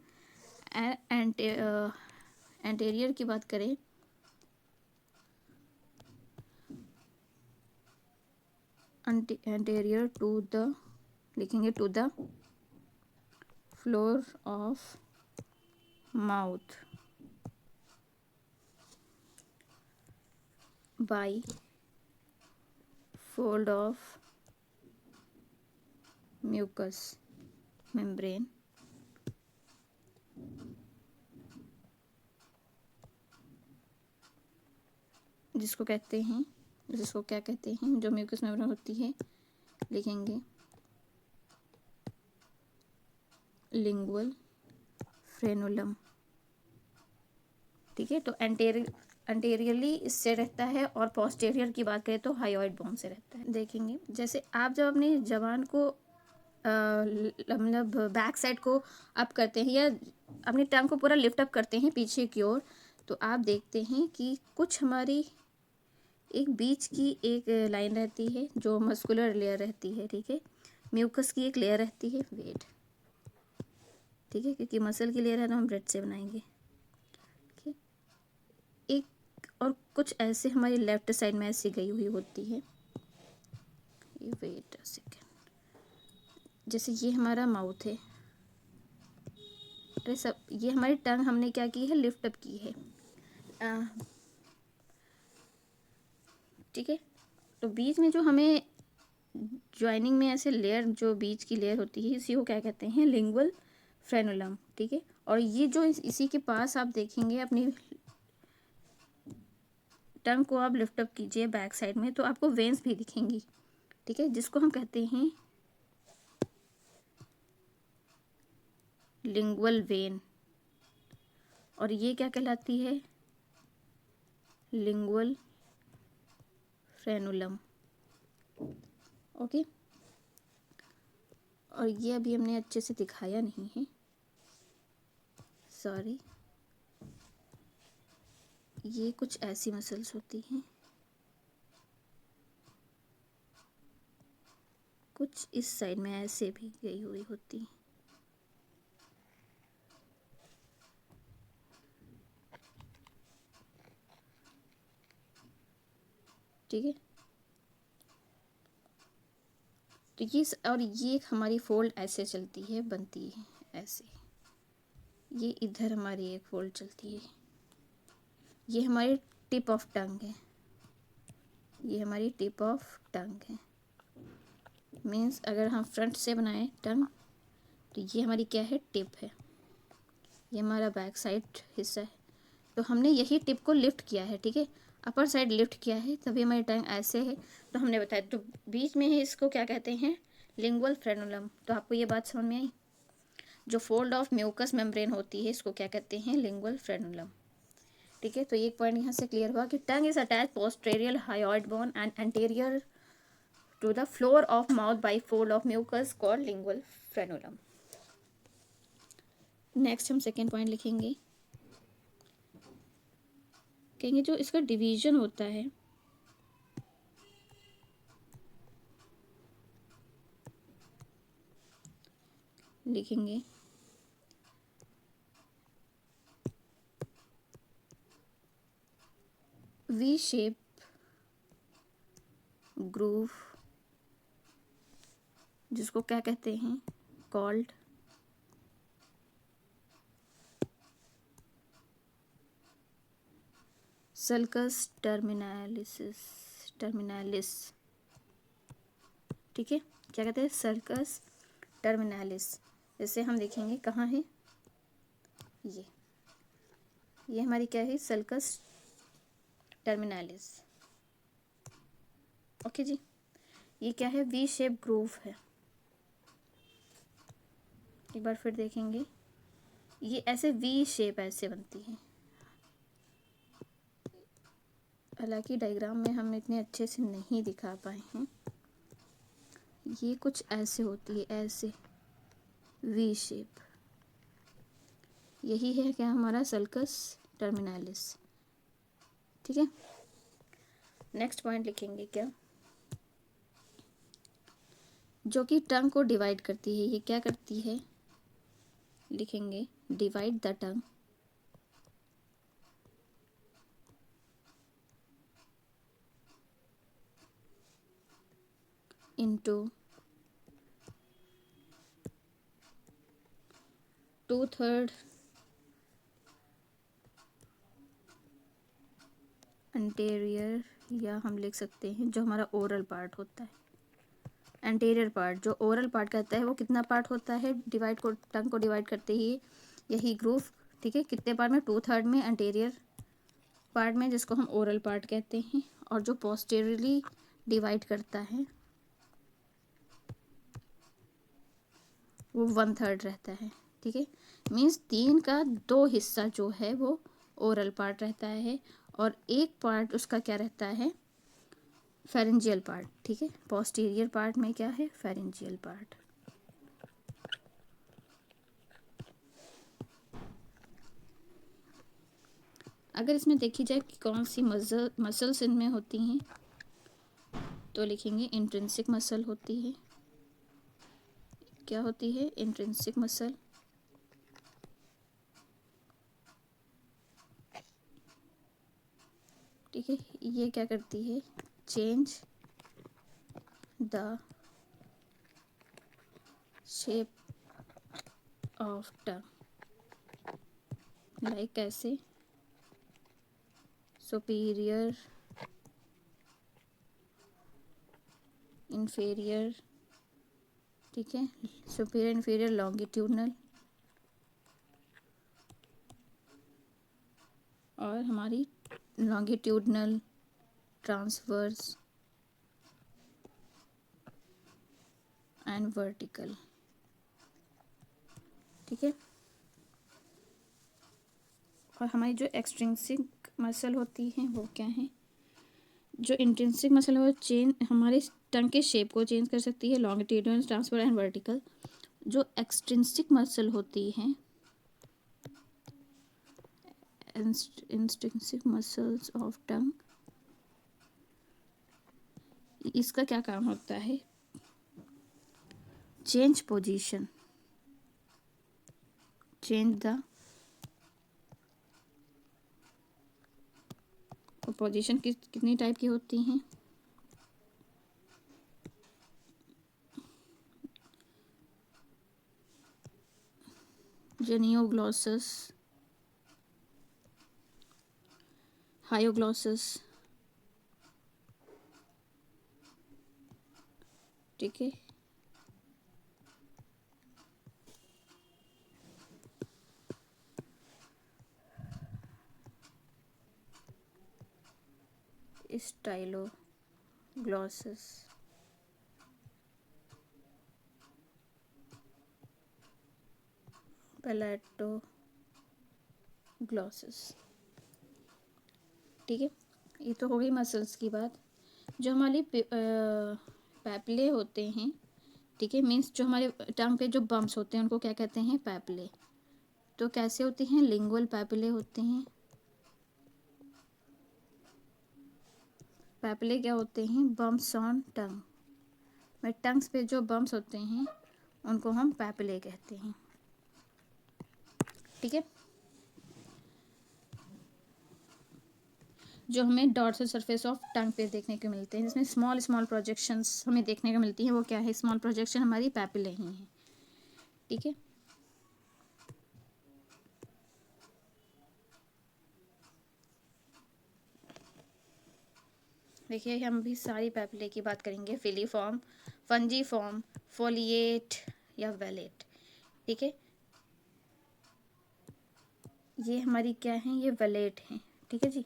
एंटेरियर की बात करें एंटेरियर टू द, लिखेंगे to the floor of mouth by fold of mucous membrane, जिसको क्या कहते हैं, जो म्यूकस मेम्ब्रेन होती है लिखेंगे लिंगुअल फ्रेनुलम। ठीक है, तो एंटेरियरली इससे रहता है और पोस्टेरियर की बात करें तो हायोइड बोन से रहता है। देखेंगे जैसे आप जब अपनी जबान को मतलब बैक साइड को अप करते हैं या अपनी टंग को पूरा लिफ्ट अप करते हैं पीछे की ओर, तो आप देखते हैं कि कुछ हमारी एक बीच की एक लाइन रहती है जो मस्कुलर लेयर रहती है। ठीक है, म्यूकस की एक लेयर रहती है, वेट। ठीक है, क्योंकि मसल की लेयर है तो हम ब्रेड से बनाएंगे। ठीक है, एक और कुछ ऐसे हमारी लेफ्ट साइड में ऐसी गई हुई होती है, वेट अ सेकेंड। जैसे ये हमारा माउथ है, अरे सब ये हमारी टंग हमने क्या की है, लिफ्ट अप की है। ठीक है, तो बीच में जो हमें ज्वाइनिंग में ऐसे लेयर, जो बीच की लेयर होती है, इसी को क्या कहते हैं, लिंगुअल फ्रेनुलम। ठीक है, और ये जो इसी के पास आप देखेंगे, अपनी टंग को आप लिफ्ट अप कीजिए बैक साइड में तो आपको वेन्स भी दिखेंगी। ठीक है, जिसको हम कहते हैं लिंगुअल वेन, और ये क्या कहलाती है, लिंगुअल फ्रेनुलम। ओके, और ये अभी हमने अच्छे से दिखाया नहीं है, सॉरी। ये कुछ ऐसी मसल्स होती हैं, कुछ इस साइड में ऐसे भी गई हुई होती हैं। ठीक है, तो ये और ये हमारी फोल्ड ऐसे चलती है, बनती है ऐसे। ये इधर हमारी एक फोल्ड चलती है, ये हमारी टिप ऑफ टंग है, ये हमारी टिप ऑफ टंग है। मीन्स अगर हम फ्रंट से बनाएं टंग तो ये हमारी क्या है, टिप है, ये हमारा बैक साइड हिस्सा है। तो हमने यही टिप को लिफ्ट किया है। ठीक है, अपर साइड लिफ्ट किया है, तभी हमारी टंग ऐसे है। तो हमने बताया, तो बीच में है, इसको क्या कहते हैं, लिंगुअल फ्रेनुलम। तो आपको ये बात समझ में आई, जो फोल्ड ऑफ म्यूकस मेम्ब्रेन होती है इसको क्या कहते हैं, लिंगुअल फ्रेनुलम। ठीक है, तो एक पॉइंट यहाँ से क्लियर हुआ कि tongue is attach posterior hyoid bone and anterior to the floor of mouth by fold of mucous called lingual frenulum. Next हम सेकेंड पॉइंट लिखेंगे, कहेंगे जो इसका डिवीजन होता है, लिखेंगे वी शेप ग्रूव, जिसको क्या कहते हैं, कॉल्ड सल्कस टर्मिनालिस। ठीक है, क्या कहते हैं, सर्कस टर्मिनालिस। जैसे हम देखेंगे कहाँ है, ये हमारी क्या है, सल्कस टर्मिनालिस। ओके जी, ये क्या है, वी शेप ग्रूव है। एक बार फिर देखेंगे, ये ऐसे वी शेप ऐसे बनती है, हालांकि डायग्राम में हम इतने अच्छे से नहीं दिखा पाए हैं। ये कुछ ऐसे होती है, ऐसे वी शेप, यही है क्या, हमारा सल्कस टर्मिनालिस। ठीक है, नेक्स्ट पॉइंट लिखेंगे क्या, जो कि टंग को डिवाइड करती है, ये क्या करती है, लिखेंगे divide the tongue into 2/3 anterior, या हम लिख सकते हैं जो हमारा ओरल पार्ट होता है, एंटेरियर पार्ट, जो ओरल पार्ट कहता है वो कितना पार्ट होता है, डिवाइड को, टंग को डिवाइड करते ही यही ग्रूव। ठीक है, कितने पार्ट में, 2/3 में एंटेरियर पार्ट में, जिसको हम ओरल पार्ट कहते हैं, और जो पोस्टेरियरली डिवाइड करता है वो 1/3 रहता है। ठीक है, मीन्स 3 का 2 हिस्सा जो है वो ओरल पार्ट रहता है और एक पार्ट उसका क्या रहता है, फेरेंजियल पार्ट। ठीक है, पोस्टीरियर पार्ट में क्या है, फेरेंजियल पार्ट। अगर इसमें देखी जाए कि कौन सी मसल्स इनमें होती हैं, तो लिखेंगे इंट्रिंसिक मसल होती है। क्या होती है, इंट्रिंसिक मसल। ठीक है, ये क्या करती है, change the shape of tongue. Like कैसे, सुपीरियर, इन्फीरियर। ठीक है, सुपीरियर, इन्फीरियर, लॉन्गिट्यूडनल और हमारी लॉन्गिट्यूडनल, ट्रांसवर्स एंड वर्टिकल। ठीक है, और हमारी जो एक्सट्रिंसिक मसल होती हैं वो क्या है, जो इंट्रिंसिक मसल है वो चेंज, हमारे टंग के शेप को चेंज कर सकती है, लॉन्गिट्यूडनल, ट्रांसफर एंड वर्टिकल। जो एक्सट्रिंसिक मसल होती हैं, इंट्रिंसिक मसल्स ऑफ टंग, इसका क्या काम होता है, change position, change the position. कितनी टाइप की होती हैं, जेनियोग्लॉसस, हायोग्लॉसस। ठीक है, स्टाइलोग्लॉसस, पैलेटोग्लॉसस। ठीक है, ये तो हो गई मसल्स की बात। जो हमारी पैपले होते हैं, ठीक है, मीन्स जो हमारे टंग पे जो बम्प्स होते हैं उनको क्या कहते हैं, पैपले। तो कैसे होते हैं, लिंगुअल पैपले होते हैं। पैपले क्या होते हैं, बम्प्स ऑन टंग, में टंग्स पे जो बम्प्स होते हैं उनको हम पैपले कहते हैं। ठीक है, जो हमें डॉर्सल सरफेस ऑफ टंग पे देखने को मिलते हैं, जिसमें स्मॉल स्मॉल प्रोजेक्शंस हमें देखने को मिलती हैं, वो क्या है, स्मॉल प्रोजेक्शन हमारी पैपिले ही हैं। ठीक है, देखिए हम भी सारी पैपिले की बात करेंगे, फिलीफॉर्म, फंजीफॉर्म, फोलिएट या वेलेट। ठीक है, ये हमारी क्या है, ये वेलेट हैं। ठीक है जी,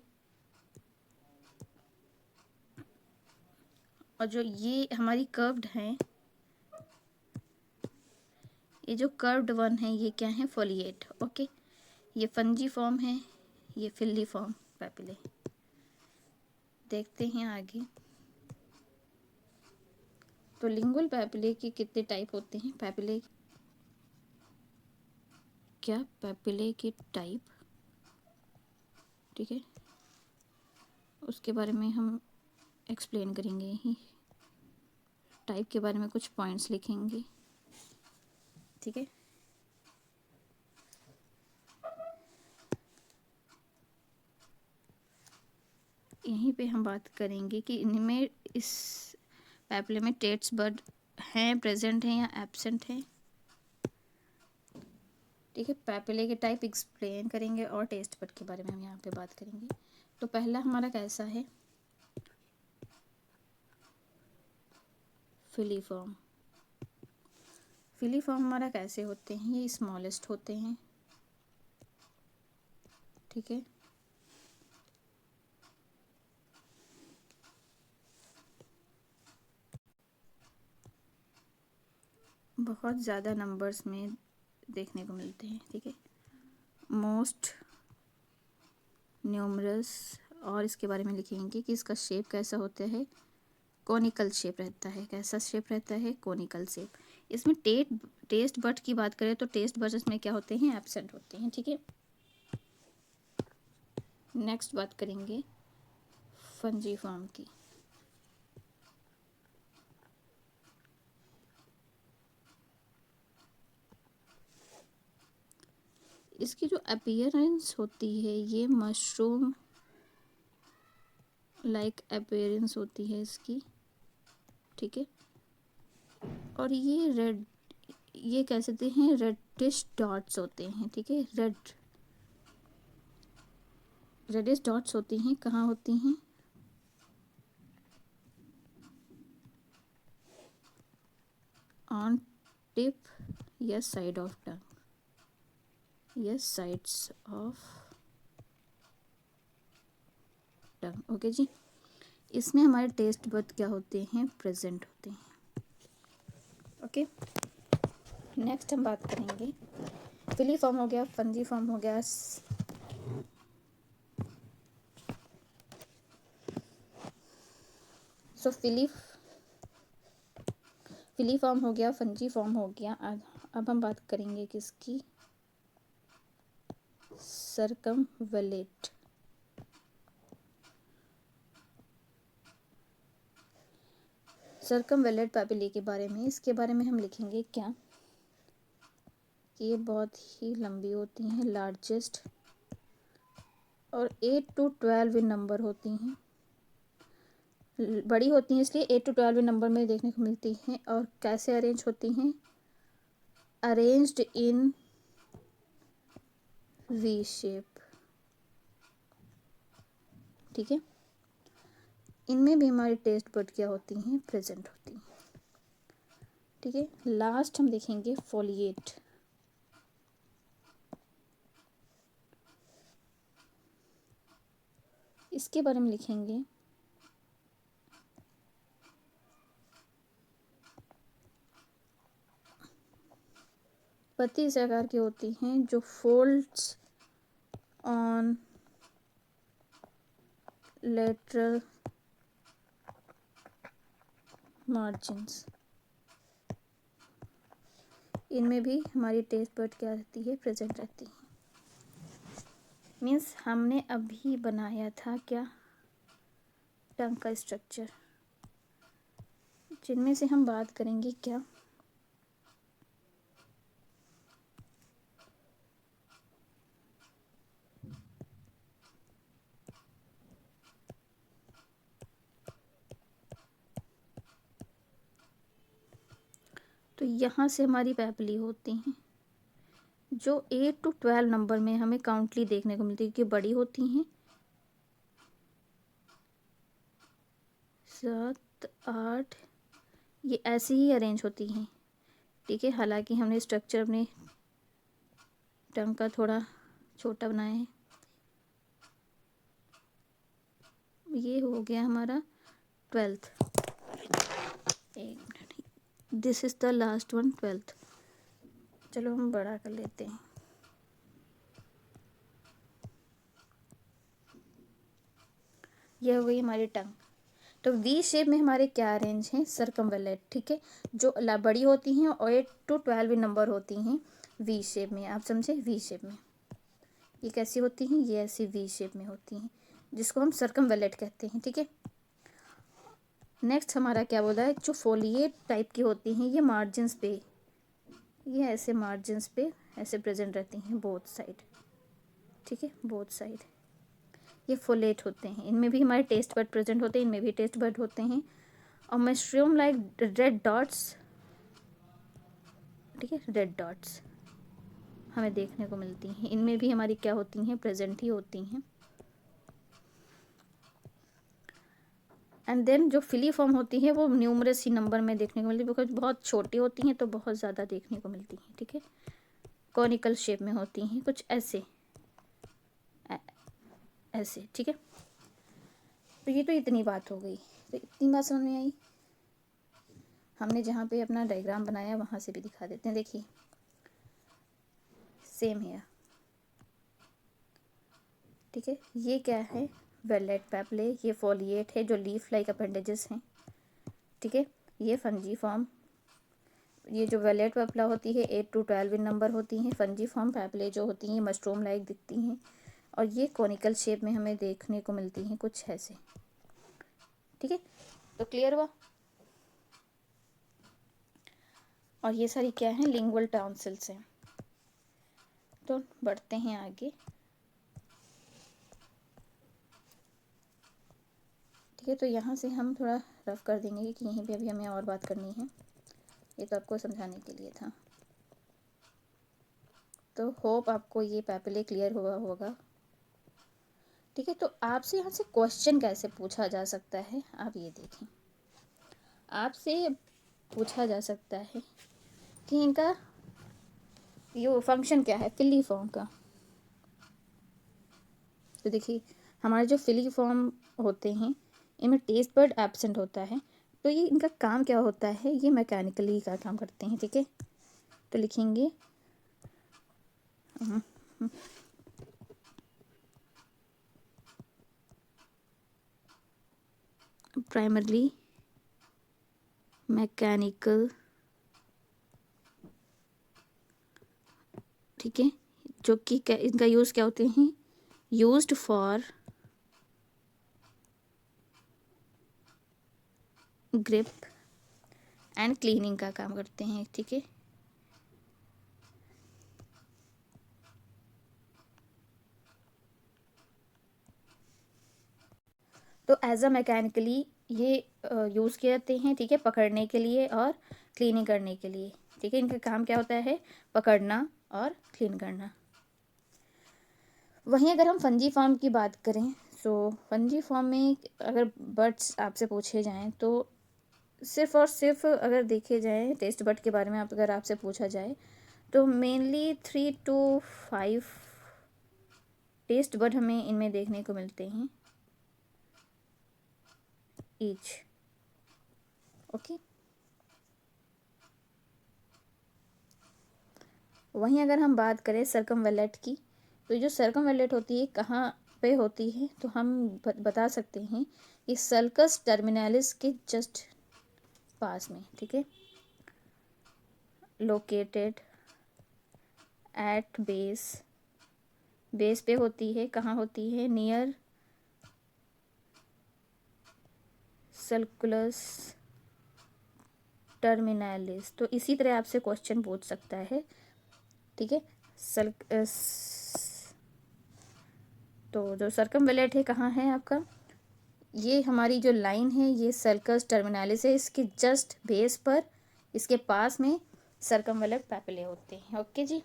और जो ये हमारी कर्व्ड हैं, ये जो कर्व्ड वन है ये क्या है, फोलिएट। ओके, ये फंजी फॉर्म है, ये फिल्ली फॉर्म पैपिले। देखते हैं आगे। तो लिंगुअल पैपिले के कितने टाइप होते हैं, पैपिले, क्या पैपिले के टाइप। ठीक है, उसके बारे में हम एक्सप्लेन करेंगे ही, टाइप के बारे में कुछ पॉइंट्स लिखेंगे। ठीक है, यहीं पे हम बात करेंगे कि इनमें, इस पैपिले में टेट्स बर्ड हैं, प्रेजेंट हैं या एब्सेंट हैं। ठीक है, पैपिले के टाइप एक्सप्लेन करेंगे और टेस्ट बर्ड के बारे में हम यहाँ पे बात करेंगे। तो पहला हमारा कैसा है, फिलीफॉर्म। फिलीफॉर्म हमारा कैसे होते हैं, ये स्मॉलेस्ट होते हैं। ठीक है, बहुत ज़्यादा नंबर्स में देखने को मिलते हैं, ठीक है। मोस्ट न्यूमरस, और इसके बारे में लिखेंगे कि इसका शेप कैसा होता है, कोनिकल शेप रहता है। कैसा शेप रहता है, कोनिकल शेप। इसमें टेस्ट बड की बात करें तो टेस्ट बड इसमें क्या होते हैं, एब्सेंट होते हैं, ठीक है। नेक्स्ट बात करेंगे फंजीफॉर्म की। इसकी जो अपीयरेंस होती है ये मशरूम लाइक अपीयरेंस होती है इसकी, ठीक है। और ये कह सकते हैं रेडिश डॉट्स होते हैं, ठीक है। रेडिश डॉट्स होती हैं, कहाँ होती हैं, ऑन टिप या side of tongue, yes sides of tongue, okay जी। इसमें हमारे टेस्ट बड क्या होते हैं, प्रेजेंट होते हैं, ओके। नेक्स्ट हम बात करेंगे फिली फॉर्म हो गया, फंजी फॉर्म हो गया, सो फिली फॉर्म हो गया, फंजी फॉर्म हो गया। अब हम बात करेंगे किसकी, सर्कमवेलेट। सर्कमवेलेट पैपिली के बारे में, इसके बारे में हम लिखेंगे क्या, कि ये बहुत ही लंबी होती हैं, लार्जेस्ट, और 8 to 12 नंबर होती हैं। बड़ी होती हैं इसलिए 8 to 12 नंबर में देखने को मिलती हैं। और कैसे अरेंज होती हैं, अरेंज्ड इन वी शेप, ठीक है। इनमें भी हमारी टेस्ट बड क्या होती हैं, प्रेजेंट होती हैं, ठीक है। लास्ट हम देखेंगे फोलिएट। इसके बारे में लिखेंगे पत्ती इस आकार की होती हैं जो फोल्ड्स ऑन लेटरल मार्जिन्स। इनमें भी हमारी टेस्ट बड क्या रहती है, प्रेजेंट रहती है। मीन्स हमने अभी बनाया था क्या, टंग का स्ट्रक्चर, जिनमें से हम बात करेंगे क्या, तो यहाँ से हमारी पैपिली होती हैं जो 8 to 12 नंबर में हमें काउंटली देखने को मिलती है, क्योंकि बड़ी होती हैं, 7 8, ये ऐसे ही अरेंज होती हैं, ठीक है। हालांकि हमने स्ट्रक्चर अपने टंग का थोड़ा छोटा बनाया है। ये हो गया हमारा 12th, एक minute, this is the last one, 12th। चलो हम बड़ा कर लेते हैं। यह हो गई हमारी टंग। तो वी शेप में हमारे क्या अरेंज हैं, सर्कमवेलेट, ठीक है। जो बड़ी होती हैं और 8 to 12 नंबर होती हैं वी शेप में, आप समझे, वी शेप में। ये कैसी होती हैं, ये ऐसी वी शेप में होती हैं, जिसको हम सर्कमवेलेट कहते हैं, ठीक है। नेक्स्ट हमारा क्या बोला है, जो फोलिएट टाइप की होती हैं, ये मार्जिन्स पे, ये ऐसे मार्जिन्स पे ऐसे प्रेजेंट रहती हैं, बोथ साइड, ठीक है, बोथ साइड। ये फोलेट होते हैं, इनमें भी हमारे टेस्ट बड प्रेजेंट होते हैं, इनमें भी टेस्ट बड होते हैं। और मशरूम लाइक रेड डॉट्स, ठीक है, रेड डॉट्स हमें देखने को मिलती हैं, इनमें भी हमारी क्या होती हैं, प्रेजेंट ही होती हैं। एंड देन जो फिली फॉर्म होती है वो न्यूमरस ही नंबर में देखने को मिलती है, बिकॉज बहुत छोटी होती हैं तो बहुत ज़्यादा देखने को मिलती हैं, ठीक है। कॉनिकल शेप में होती हैं, कुछ ऐसे ऐसे, ठीक है। तो ये तो इतनी बात हो गई, तो इतनी बात समझ में आई। हमने जहाँ पे अपना डायग्राम बनाया वहाँ से भी दिखा देते हैं। देखिए सेम है, ठीक है। ये क्या है, वेलेट पैपले, ये फोलिएट है जो लीफ लाइक अपेंडेजेस हैं, ठीक है। ये फंजी फॉर्म, ये जो वेलेट पैपला होती है 8 to 12 इन नंबर होती हैं। फंजी फॉर्म पैपले जो होती हैं मशरूम लाइक दिखती हैं, और ये कॉनिकल शेप में हमें देखने को मिलती हैं कुछ ऐसे, ठीक है। तो क्लियर हुआ। और ये सारी क्या है, लिंगुअल टॉन्सिल्स हैं। तो बढ़ते हैं आगे, ठीक है। तो यहाँ से हम थोड़ा रफ कर देंगे कि यहीं पे अभी हमें और बात करनी है, ये तो आपको समझाने के लिए था। तो होप आपको ये पैपिले क्लियर हुआ होगा, ठीक है। तो आपसे यहाँ से क्वेश्चन कैसे पूछा जा सकता है, आप ये देखें। आपसे पूछा जा सकता है कि इनका ये फंक्शन क्या है फिलीफॉर्म का। तो देखिए हमारे जो फिलीफॉर्म होते हैं इनमें टेस्ट बर्ड एब्सेंट होता है, तो ये इनका काम क्या होता है, ये मैकेनिकली का काम करते हैं, ठीक है। तो लिखेंगे प्राइमरली मैकेनिकल, ठीक है। जो कि इनका यूज़ क्या होते हैं, used for grip and cleaning का काम करते हैं, ठीक है। तो एज अ मैकेनिकली ये यूज़ किए जाते हैं, ठीक है, पकड़ने के लिए और क्लीनिंग करने के लिए, ठीक है। इनका काम क्या होता है, पकड़ना और क्लीन करना। वहीं अगर हम फंजी फॉर्म की बात करें, सो फंजी फॉर्म में अगर बर्ड्स आपसे पूछे जाएं तो सिर्फ और सिर्फ अगर देखे जाए टेस्ट बर्ड के बारे में अगर आपसे पूछा जाए तो मेनली 3 to 5 टेस्ट बर्ड हमें इनमें देखने को मिलते हैं ईच, ओके। वहीं अगर हम बात करें सर्कमवेलेट की, तो जो सर्कमवेलेट होती है कहाँ पे होती है, तो हम बता सकते हैं कि सल्कस टर्मिनालिस के जस्ट पास में, ठीक है। लोकेटेड एट बेस, बेस पे होती है, कहाँ होती है, नियर सल्कुलस टर्मिनालिस। तो इसी तरह आपसे क्वेश्चन पूछ सकता है, ठीक है। तो जो सर्कमवेलेट है कहाँ है आपका, ये हमारी जो लाइन है ये सर्कस टर्मिनालिस है, इसके जस्ट बेस पर, इसके पास में सर्कमवेलेट पैपिले होते हैं, ओके जी।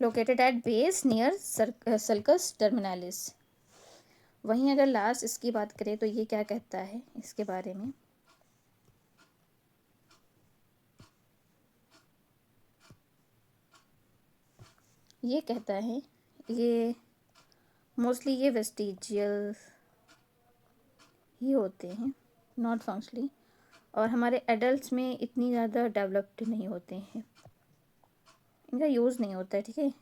Located at base near sulcus terminalis. वहीं अगर लास्ट इसकी बात करें तो ये क्या कहता है इसके बारे में, ये कहता है ये मोस्टली ये वेस्टिजियल ही होते हैं, नॉट फंक्शनली, और हमारे एडल्ट्स में इतनी ज़्यादा डेवलप्ड नहीं होते हैं, इनका यूज़ नहीं होता है, ठीक है।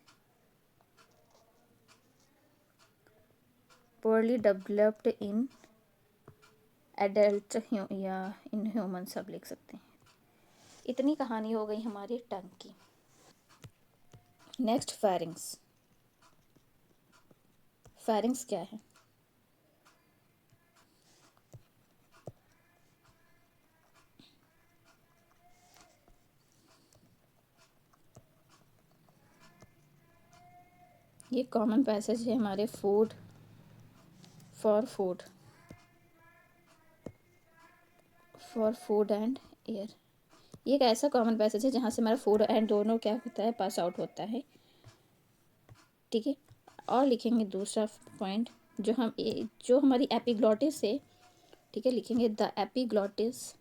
पोअरली डेवलप्ड इन एडल्ट या इन ह्यूमन सब लिख सकते हैं। इतनी कहानी हो गई हमारी टंग की। Next pharynx. फेरिंग्स क्या है, ये कॉमन पैसेज है हमारे food for food and air. ये एक ऐसा कॉमन पैसेज है जहाँ से हमारा फूड एंड दोनों क्या होता है, पास आउट होता है, ठीक है। और लिखेंगे दूसरा पॉइंट, जो हमारी एपिग्लॉटिस है, ठीक है, लिखेंगे the epiglottis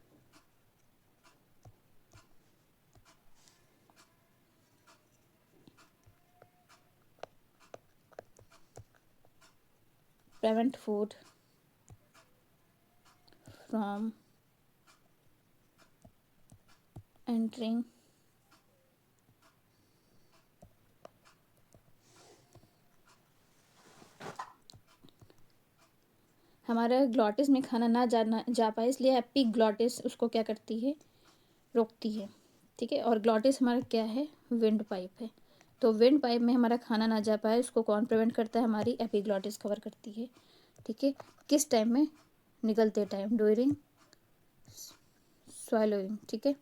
prevent food from entering हमारा ग्लॉटिस में खाना ना जा पाए, इसलिए एपिग्लॉटिस उसको क्या करती है, रोकती है। ठीक है, और ग्लॉटिस हमारा क्या है, विंड पाइप है। तो विंड पाइप में हमारा खाना ना जा पाए उसको कौन प्रिवेंट करता है, हमारी एपिग्लॉटिस कवर करती है। ठीक है, किस टाइम में, निगलते टाइम, ड्यूरिंग स्वैलोइंग। ठीक है,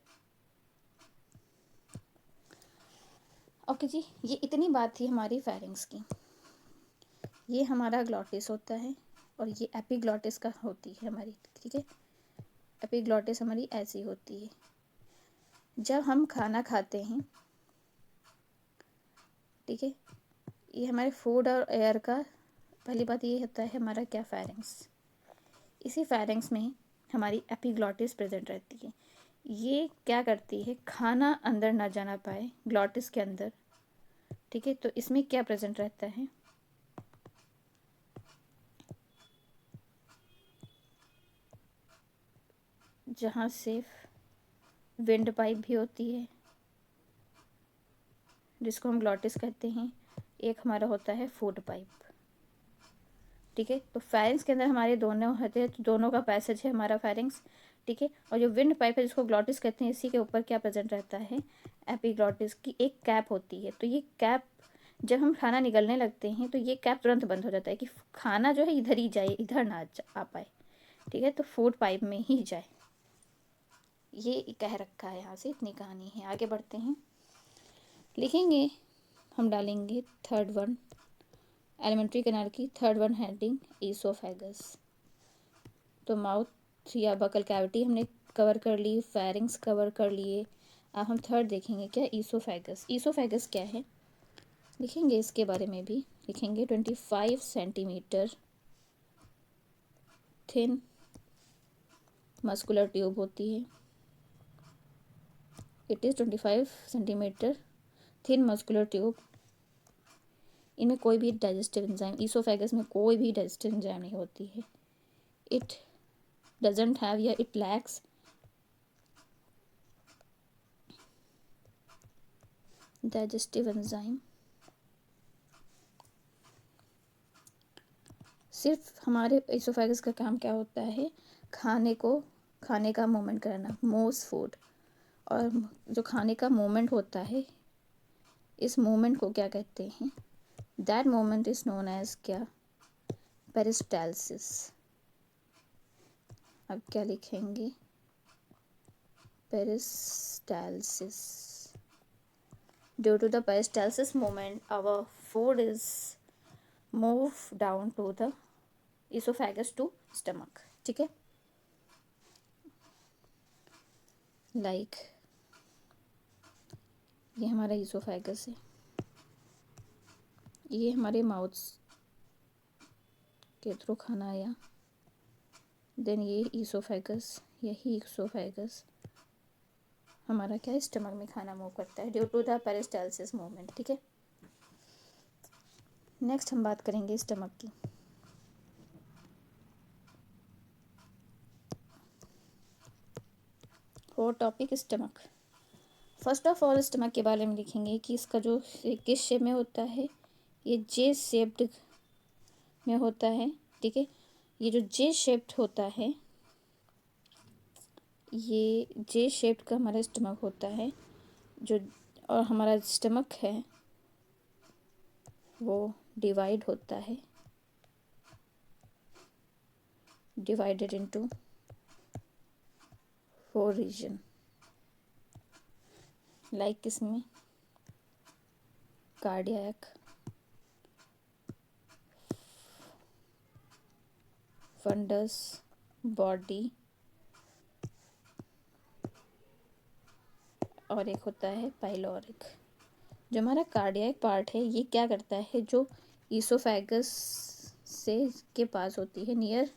ओके जी, ये इतनी बात थी हमारी फेरिंग्स की। ये हमारा ग्लॉटिस होता है और ये एपिग्लॉटिस का होती है हमारी। ठीक है, एपिग्लॉटिस हमारी ऐसी होती है। जब हम खाना खाते हैं, ठीक है, ये हमारे फूड और एयर का, पहली बात ये होता है हमारा क्या, फेरिंग्स। इसी फेरिंग्स में हमारी एपिग्लॉटिस प्रेजेंट रहती है। ये क्या करती है, खाना अंदर ना जाना पाए ग्लॉटिस के अंदर। ठीक है, तो इसमें क्या प्रेजेंट रहता है, जहाँ से विंड पाइप भी होती है जिसको हम ग्लॉटिस कहते हैं, एक हमारा होता है फूड पाइप। ठीक है, तो फेरिंग्स के अंदर हमारे दोनों होते हैं, तो दोनों का पैसेज है हमारा फेरिंग्स। ठीक है, और जो विंड पाइप है जिसको ग्लॉटिस कहते हैं, इसी के ऊपर क्या प्रेजेंट रहता है, एपिग्लॉटिस की एक कैप होती है। तो ये कैप, जब हम खाना निगलने लगते हैं तो ये कैप तुरंत बंद हो जाता है कि खाना जो है इधर ही जाए, इधर ना आ पाए। ठीक है, तो फूड पाइप में ही जाए। ये कह रखा है, यहाँ से इतनी कहानी है। आगे बढ़ते हैं, लिखेंगे, हम डालेंगे थर्ड वन, एलिमेंट्री कैनाल की थर्ड वन हेडिंग ईसोफेगस। तो माउथ या बकल कैविटी हमने कवर कर ली, फेरिंग्स कवर कर लिए। अब हम थर्ड देखेंगे क्या, ईसोफेगस। ईसोफेगस क्या है, लिखेंगे, इसके बारे में भी लिखेंगे। 25 सेंटीमीटर थिन मस्कुलर ट्यूब होती है। It is 25 centimetre thin muscular tube. इनमें कोई भी डाइजेस्टिव एंजाइम, ईसोफेगस में कोई भी डाइजेस्टिव एंजाइम नहीं होती है। इट डजेंट हैव या इट लैक्स डाइजेस्टिव एंजाइम। सिर्फ हमारे ईसोफेगस का काम क्या होता है, खाने का मूवमेंट कराना, मोस्ट फूड। और जो खाने का मूवमेंट होता है, इस मूवमेंट को क्या कहते हैं, that movement is known as क्या, पेरिस्टालसिस। अब क्या लिखेंगे, peristalsis. Due to the peristalsis movement our food is move down to the oesophagus to stomach. ठीक है, लाइक ये हमारा इसोफेगस है, ये हमारे माउथ के थ्रू खाना आया, देन ये इसोफेगस, यही इसोफेगस हमारा क्या, स्टमक में खाना मूव करता है due to the peristalsis movement. ठीक है, नेक्स्ट हम बात करेंगे स्टमक की। Four topic stomach. First of all stomach के बारे में लिखेंगे कि इसका जो किस शेप में होता है, ये जे शेप्ड में होता है। ठीक है, ये जो जे शेप्ड होता है, ये जे शेप्ड का हमारा स्टमक होता है जो, और हमारा स्टमक है वो डिवाइड होता है, डिवाइडेड इनटू 4 रीजन। लाइक इसमें कार्डियक, फंडस, बॉडी, और एक होता है पाइलोरिक। जो हमारा कार्डियक पार्ट है, ये क्या करता है, जो ईसोफेगस से के पास होती है, नियर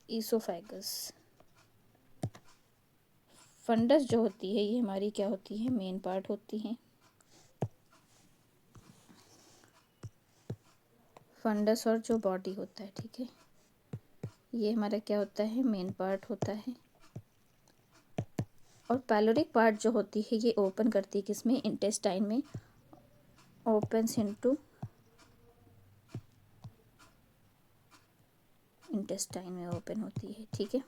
ईसोफेगस। फंडस जो होती है, ये हमारी क्या होती है, मेन पार्ट होती है। फंडस और जो बॉडी होता है, ठीक है, ये हमारा क्या होता है, मेन पार्ट होता है। और पाइलोरिक पार्ट जो होती है ये ओपन करती है किसमें, इंटेस्टाइन में, ओपन्स इनटू इंटेस्टाइन में ओपन होती है। ठीक है,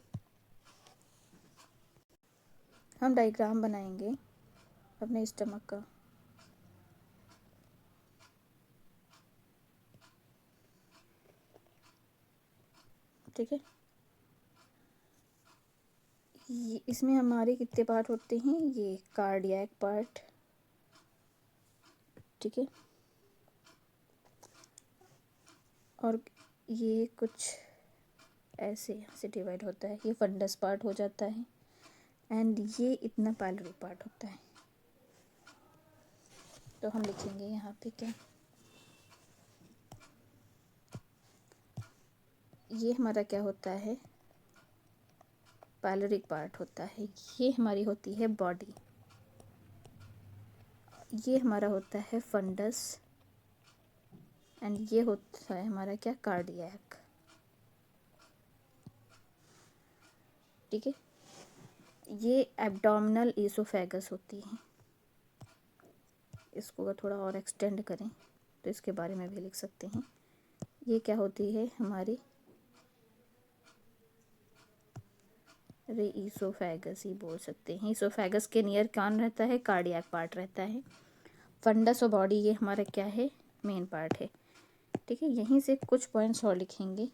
हम डायग्राम बनाएंगे अपने स्टमक का। ठीक है, ये इसमें हमारे कितने पार्ट होते हैं, ये कार्डियक पार्ट। ठीक है, और ये कुछ ऐसे यहाँ से डिवाइड होता है, ये फंडस पार्ट हो जाता है, एंड ये इतना पाइलोरिक पार्ट होता है। तो हम लिखेंगे यहाँ पे क्या, ये हमारा क्या होता है, पाइलोरिक पार्ट होता है। ये हमारी होती है बॉडी, ये हमारा होता है फंडस, एंड ये होता है हमारा क्या, कार्डियक। ठीक है, ये एब्डोमिनल ईसोफेगस होती है। इसको अगर थोड़ा और एक्सटेंड करें तो इसके बारे में भी लिख सकते हैं। ये क्या होती है हमारी, अरे ईसोफेगस ही बोल सकते हैं। ईसोफेगस के नियर कौन रहता है, कार्डियक पार्ट रहता है। फंडस और बॉडी ये हमारा क्या है, मेन पार्ट है। ठीक है, यहीं से कुछ पॉइंट्स और लिखेंगे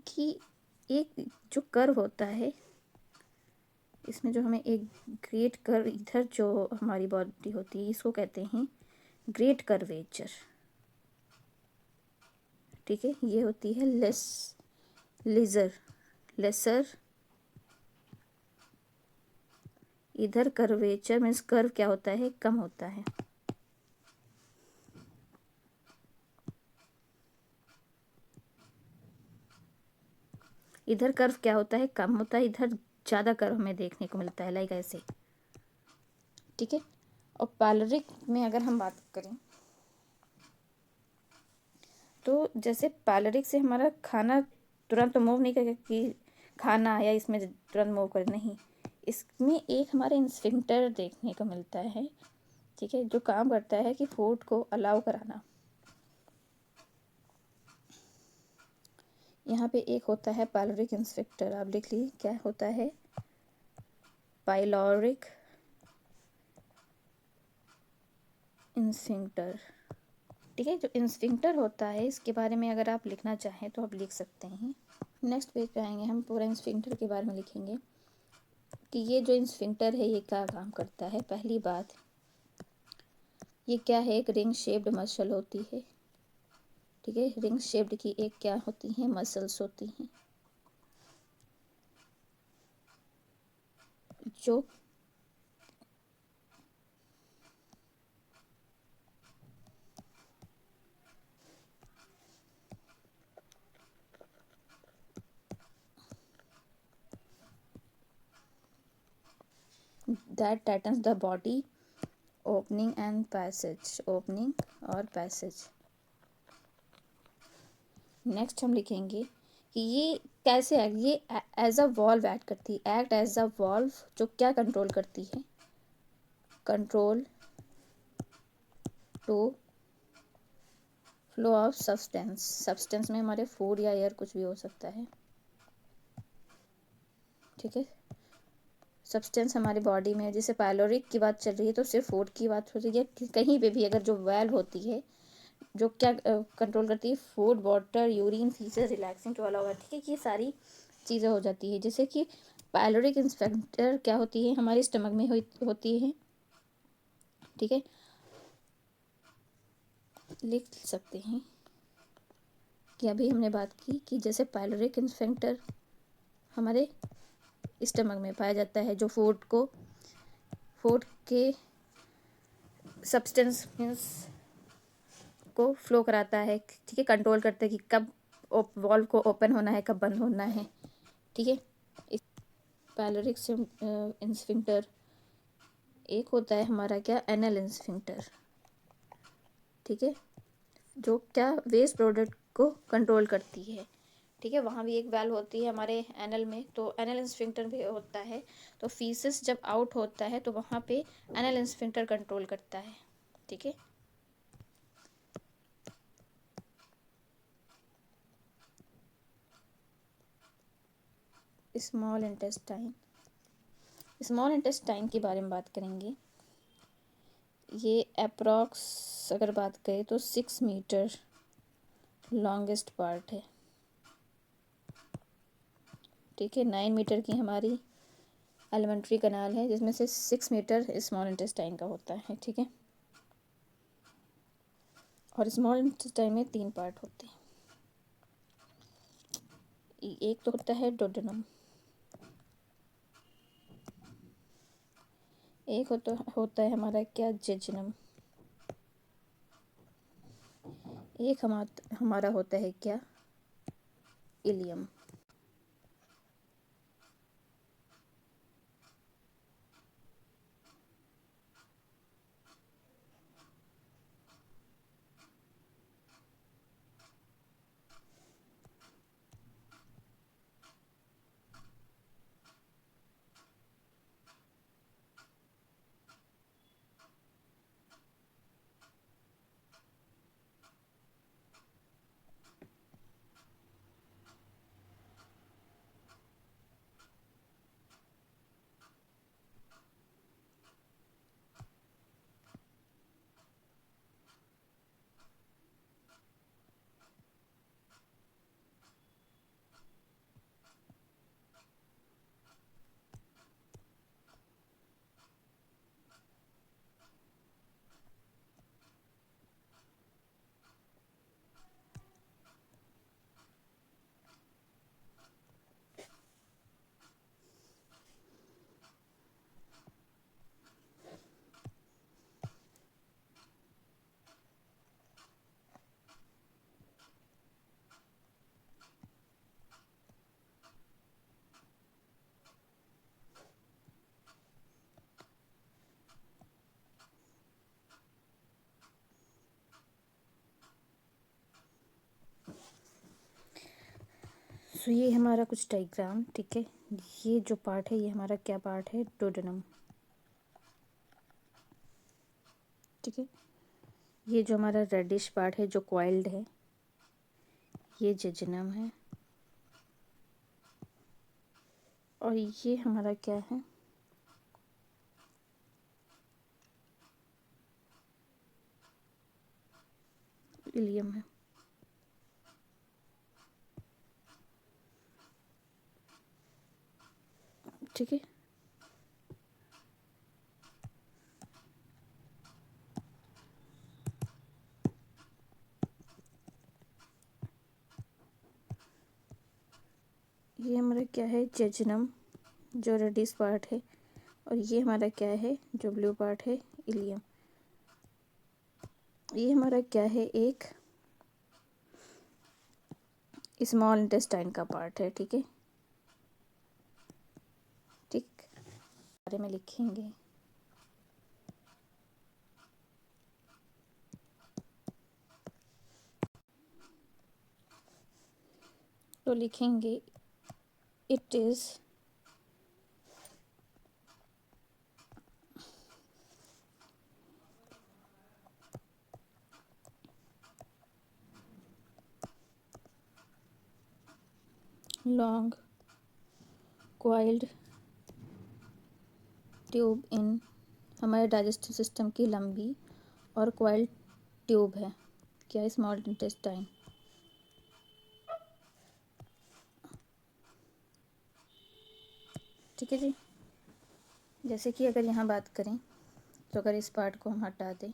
कि एक जो कर्व होता है, इसमें जो हमें एक ग्रेट कर्व, इधर जो हमारी बॉडी होती है इसको कहते हैं ग्रेट कर्वेचर। ठीक है, ये होती है लेसर। इधर कर्वेचर मीन्स कर्व क्या होता है, कम होता है। इधर कर्व क्या होता है, कम होता है, इधर ज़्यादा कर्व हमें देखने को मिलता है, लाइक ऐसे। ठीक है, और पाइलोरिक में अगर हम बात करें तो जैसे पाइलोरिक से हमारा खाना तुरंत मूव नहीं करेगा कि खाना आया इसमें तुरंत मूव करे, नहीं, इसमें एक हमारे इंस्फिंक्टर देखने को मिलता है। ठीक है, जो काम करता है कि फूड को अलाउ कराना। यहाँ पे एक होता है पाइलोरिक इंस्फिंक्टर, आप लिख लीजिए क्या होता है, पाइलोरिक इंस्फिंक्टर। ठीक है, जो इंस्फिंक्टर होता है इसके बारे में अगर आप लिखना चाहें तो आप लिख सकते हैं। नेक्स्ट पेज पे आएंगे, हम पूरा इंस्फिंक्टर के बारे में लिखेंगे कि ये जो इंस्फिंक्टर है ये क्या काम करता है। पहली बात, ये क्या है, एक रिंग शेप्ड मसल होती है। ठीक है, रिंग शेप्ड की एक क्या होती हैं, मसल्स होती हैं जो that tightens the body opening and passage, opening और passage। नेक्स्ट हम लिखेंगे कि ये कैसे एक्ट, ये एज अ वॉल्व एक्ट करती है, एक्ट एज अ वॉल्व, जो क्या कंट्रोल करती है, control to flow of substance में हमारे फूड या एयर कुछ भी हो सकता है। ठीक है, सब्सटेंस हमारी बॉडी में, जैसे पाइलोरिक की बात चल रही है तो सिर्फ फूड की बात हो रही है, कहीं पे भी अगर जो वेल्व होती है जो क्या कंट्रोल करती है, food, water, urine, faeces, relaxing to allow. ठीक है, ये सारी चीज़ें हो जाती है। जैसे कि पाइलोरिक इंस्फिंक्टर क्या होती है, हमारे स्टमक में होती है। ठीक है, लिख सकते हैं कि अभी हमने बात की कि जैसे पाइलोरिक इंस्फिंक्टर हमारे स्टमक में पाया जाता है, जो फूड के सब्सटेंस मीन्स को फ्लो कराता है। ठीक है, कंट्रोल करता है कि कब वॉल्व को ओपन होना है, कब बंद होना है। ठीक है, इस पाइलोरिक इंस्फिंक्टर एक होता है हमारा क्या, एनल इंस्फिंक्टर। ठीक है, जो क्या वेस्ट प्रोडक्ट को कंट्रोल करती है। ठीक है, वहाँ भी एक वाल्व होती है हमारे एनल में, तो एनल स्फिंक्टर भी होता है। तो फीसिस जब आउट होता है तो वहाँ पे एनल स्फिंक्टर कंट्रोल करता है। ठीक है, स्मॉल इंटेस्टाइन, स्मॉल इंटेस्टाइन के बारे में बात करेंगे। ये अप्रॉक्स अगर बात करें तो 6 मीटर लॉन्गेस्ट पार्ट है। ठीक है, 9 मीटर की हमारी एलिमेंट्री कनाल है, जिसमें से 6 मीटर स्मॉल इंटेस्टाइन का होता है। ठीक है, और स्मॉल इंटेस्टाइन में 3 पार्ट होते हैं। एक तो होता है डोडेनम, एक होता है हमारा क्या, जेजुनम, एक हमारा होता है क्या, इलियम। तो ये हमारा कुछ डायग्राम। ठीक है, ये जो पार्ट है ये हमारा क्या पार्ट है, डोडेनम। ठीक है, ये जो हमारा रेडिश पार्ट है जो कॉइल्ड है, ये जेजुनम है, और ये हमारा क्या है, इलियम है। ठीक है, ये हमारा क्या है, जेजुनम जो रेडिश पार्ट है, और ये हमारा क्या है, जो ब्लू पार्ट है, इलियम। ये हमारा क्या है, एक स्मॉल इंटेस्टाइन का पार्ट है। ठीक है, ठीक, बारे में लिखेंगे। तो लिखेंगे it is long coiled tube इन, हमारे डाइजेस्टिव सिस्टम की लंबी और क्वाइल्ड ट्यूब है क्या, स्मॉल इंटेस्टाइन। ठीक है जी, जैसे कि अगर यहाँ बात करें तो अगर इस पार्ट को हम हटा दें,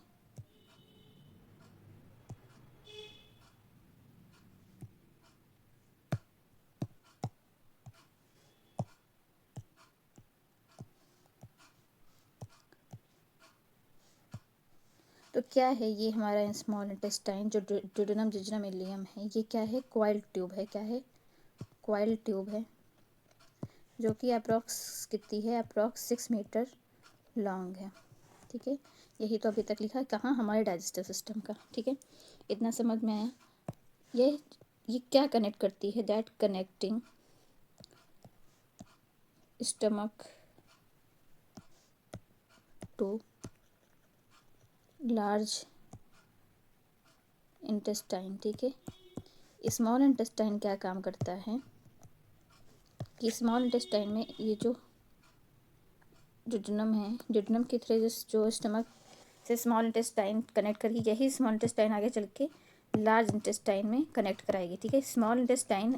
तो क्या है ये हमारा स्मॉल इंटेस्टाइन जो ड्यूडेनम जेजुनम इलियम है, ये क्या है, क्वाइल्ड ट्यूब है। क्या है, क्वाइल्ड ट्यूब है, जो कि अप्रॉक्स कितनी है, अप्रॉक्स 6 मीटर लॉन्ग है। ठीक है, यही तो अभी तक लिखा है, कहाँ, हमारे डाइजेस्टिव सिस्टम का। ठीक है, इतना समझ में आया। ये ये क्या कनेक्ट करती है? That connecting stomach to large intestine. ठीक है, स्मॉल इंटेस्टाइन क्या काम करता है कि स्मॉल इंटेस्टाइन में ये जो जुडनम है, जुडनम के थ्रू जो स्टमक से स्मॉल इंटेस्टाइन कनेक्ट करेगी, यही स्मॉल इंटेस्टाइन आगे चल के लार्ज इंटेस्टाइन में कनेक्ट कराएगी। ठीक है, small intestine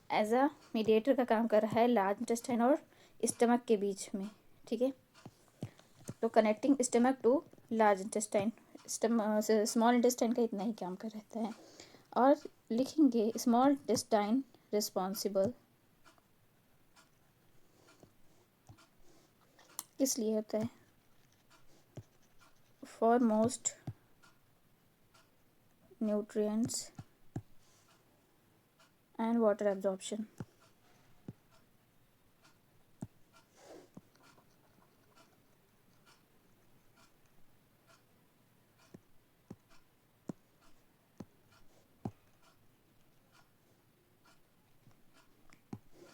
as a mediator का काम कर रहा है लार्ज इंटेस्टाइन और स्टमक के बीच में। ठीक है, तो connecting stomach to large intestine, small intestine का इतना ही काम कर रहता है। और लिखेंगे स्मॉल इंटेस्टाइन रिस्पॉन्सिबल किस लिए होता है? For most nutrients and water absorption.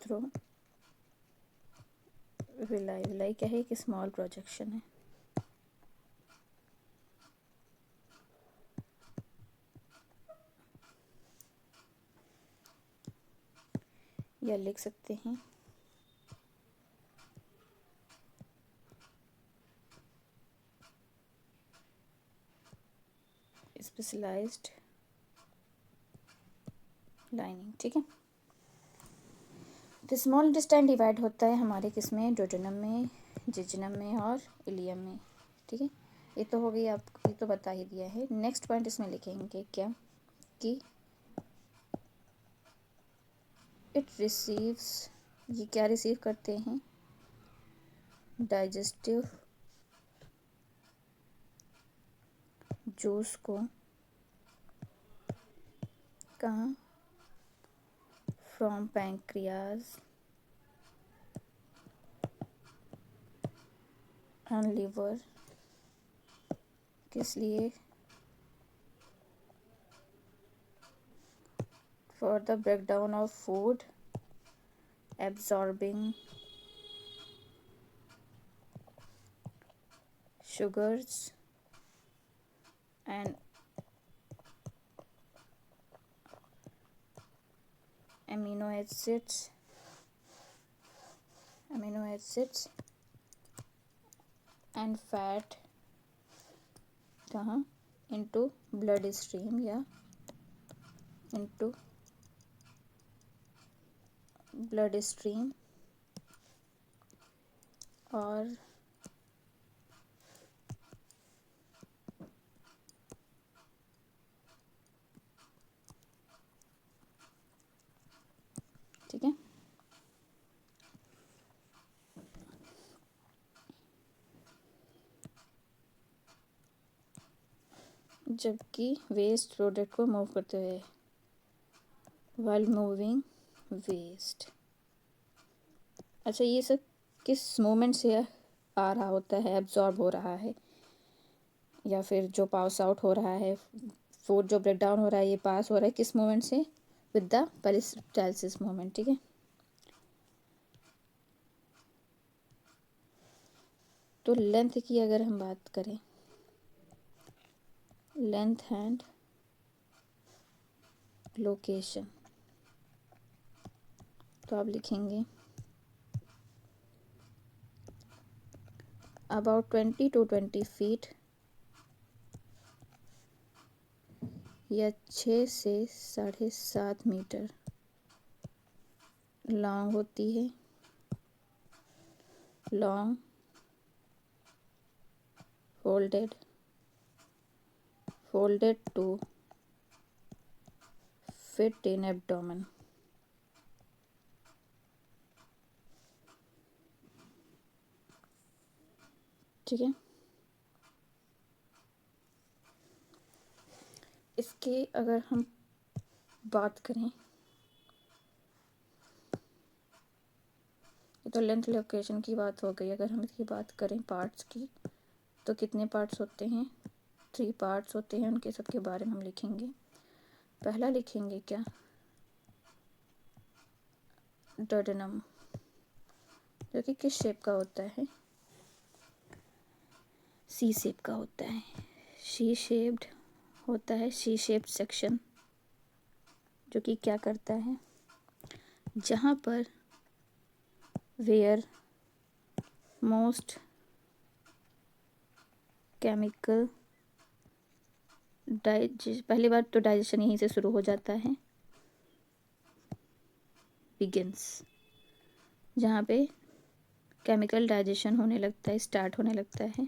Through villi, villi क्या है कि स्मॉल प्रोजेक्शन है। या लिख सकते हैं स्पेशलाइज्ड लाइनिंग। ठीक है, तो स्मॉल इंटेस्टाइन डिवाइड होता है हमारे किस में? डोडेनम में, जिजनम में और इलियम में। ठीक है, ये तो हो गई, आप ये तो बता ही दिया है। नेक्स्ट पॉइंट इसमें लिखेंगे क्या कि इट रिसीव्स, ये क्या रिसीव करते हैं? डाइजेस्टिव जूस को कहाँ? From pancreas and liver. किस लिए? For the breakdown of food absorbing sugars and amino acids and fat कहाँ? into blood stream या into blood stream और ठीक है, जबकि वेस्ट प्रोडक्ट को मूव करते हुए, while moving waste। अच्छा, ये सब किस मोमेंट से आ रहा होता है? एब्जॉर्ब हो रहा है या फिर जो पास आउट हो रहा है, फूड जो ब्रेक डाउन हो रहा है, ये पास हो रहा है किस मोमेंट से? With the peristalsis moment. ठीक है, तो लेंथ की अगर हम बात करें, लेंथ एंड लोकेशन, तो आप लिखेंगे अबाउट 20 to 20 फीट या 6 से 7.5 मीटर लॉन्ग होती है। Long folded to fit in abdomen। ठीक है, इसके अगर हम बात करें तो लेंथ लोकेशन की बात हो गई। अगर हम इसकी बात करें पार्ट्स की, तो कितने पार्ट्स होते हैं? 3 पार्ट्स होते हैं, उनके सबके बारे में हम लिखेंगे। पहला लिखेंगे क्या? डोडेनम, जो कि किस शेप का होता है? सी शेप का होता है। सी शेप्ड होता है, सी शेप्ड सेक्शन, जो कि क्या करता है, जहाँ पर वेयर मोस्ट केमिकल पहली बार तो डाइजेशन यहीं से शुरू हो जाता है, बिगिंस, जहाँ पे केमिकल डाइजेशन होने लगता है, स्टार्ट होने लगता है।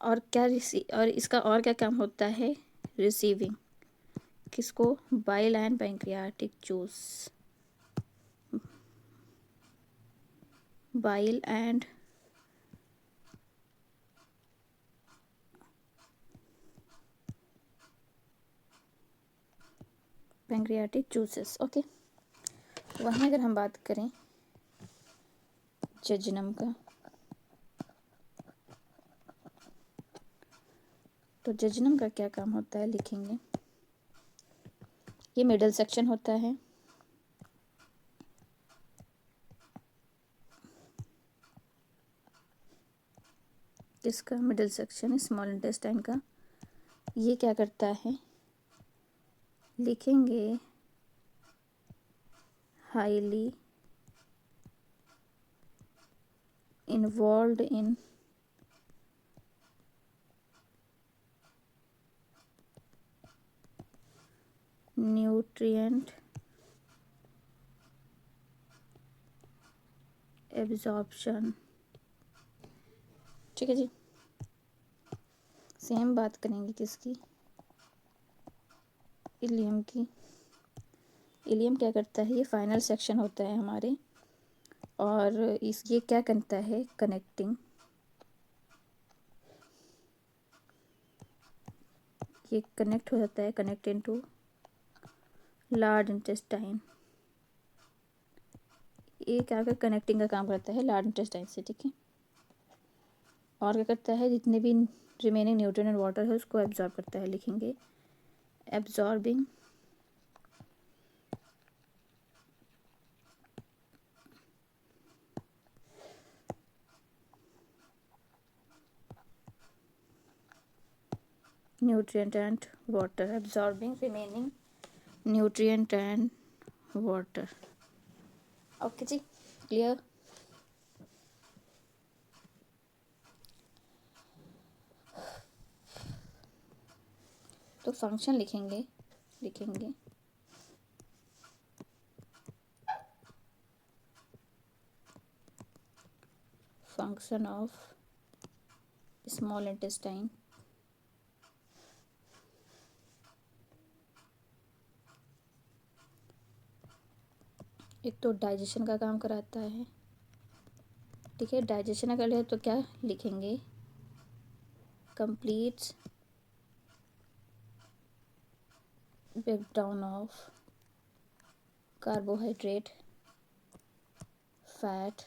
और क्या और इसका और क्या काम होता है? रिसीविंग किसको? Bile and pancreatic juice, bile and pancreatic juices. Okay, वहीं अगर हम बात करें जजनम का, तो जजनम का क्या काम होता है, लिखेंगे। ये मिडल सेक्शन होता है, किसका? मिडल सेक्शन, स्मॉल इंटेस्टाइन का। ये क्या करता है, लिखेंगे, हाईली इन्वॉल्व्ड इन न्यूट्रिएंट एब्जॉर्प्शन। ठीक है जी। सेम बात करेंगे किसकी? इलियम की। इलियम क्या करता है? ये फाइनल सेक्शन होता है हमारे, और ये क्या करता है? कनेक्टिंग, ये कनेक्ट हो जाता है, कनेक्टिंग टू लार्ज इंटेस्टाइन। ये क्या कर कनेक्टिंग का काम करता है लार्ज इंटेस्टाइन से, ठीक है। और क्या करता है? जितने भी रिमेनिंग न्यूट्रिएंट एंड वाटर है उसको एब्जॉर्ब करता है, लिखेंगे absorbing nutrient and water, absorbing remaining nutrient and water। Okay जी, क्लियर। तो फंक्शन लिखेंगे, फंक्शन ऑफ स्मॉल इंटेस्टाइन, एक तो डाइजेशन का काम कराता है, ठीक है। डाइजेशन अगर है तो क्या लिखेंगे? Complete breakdown of carbohydrate, fat,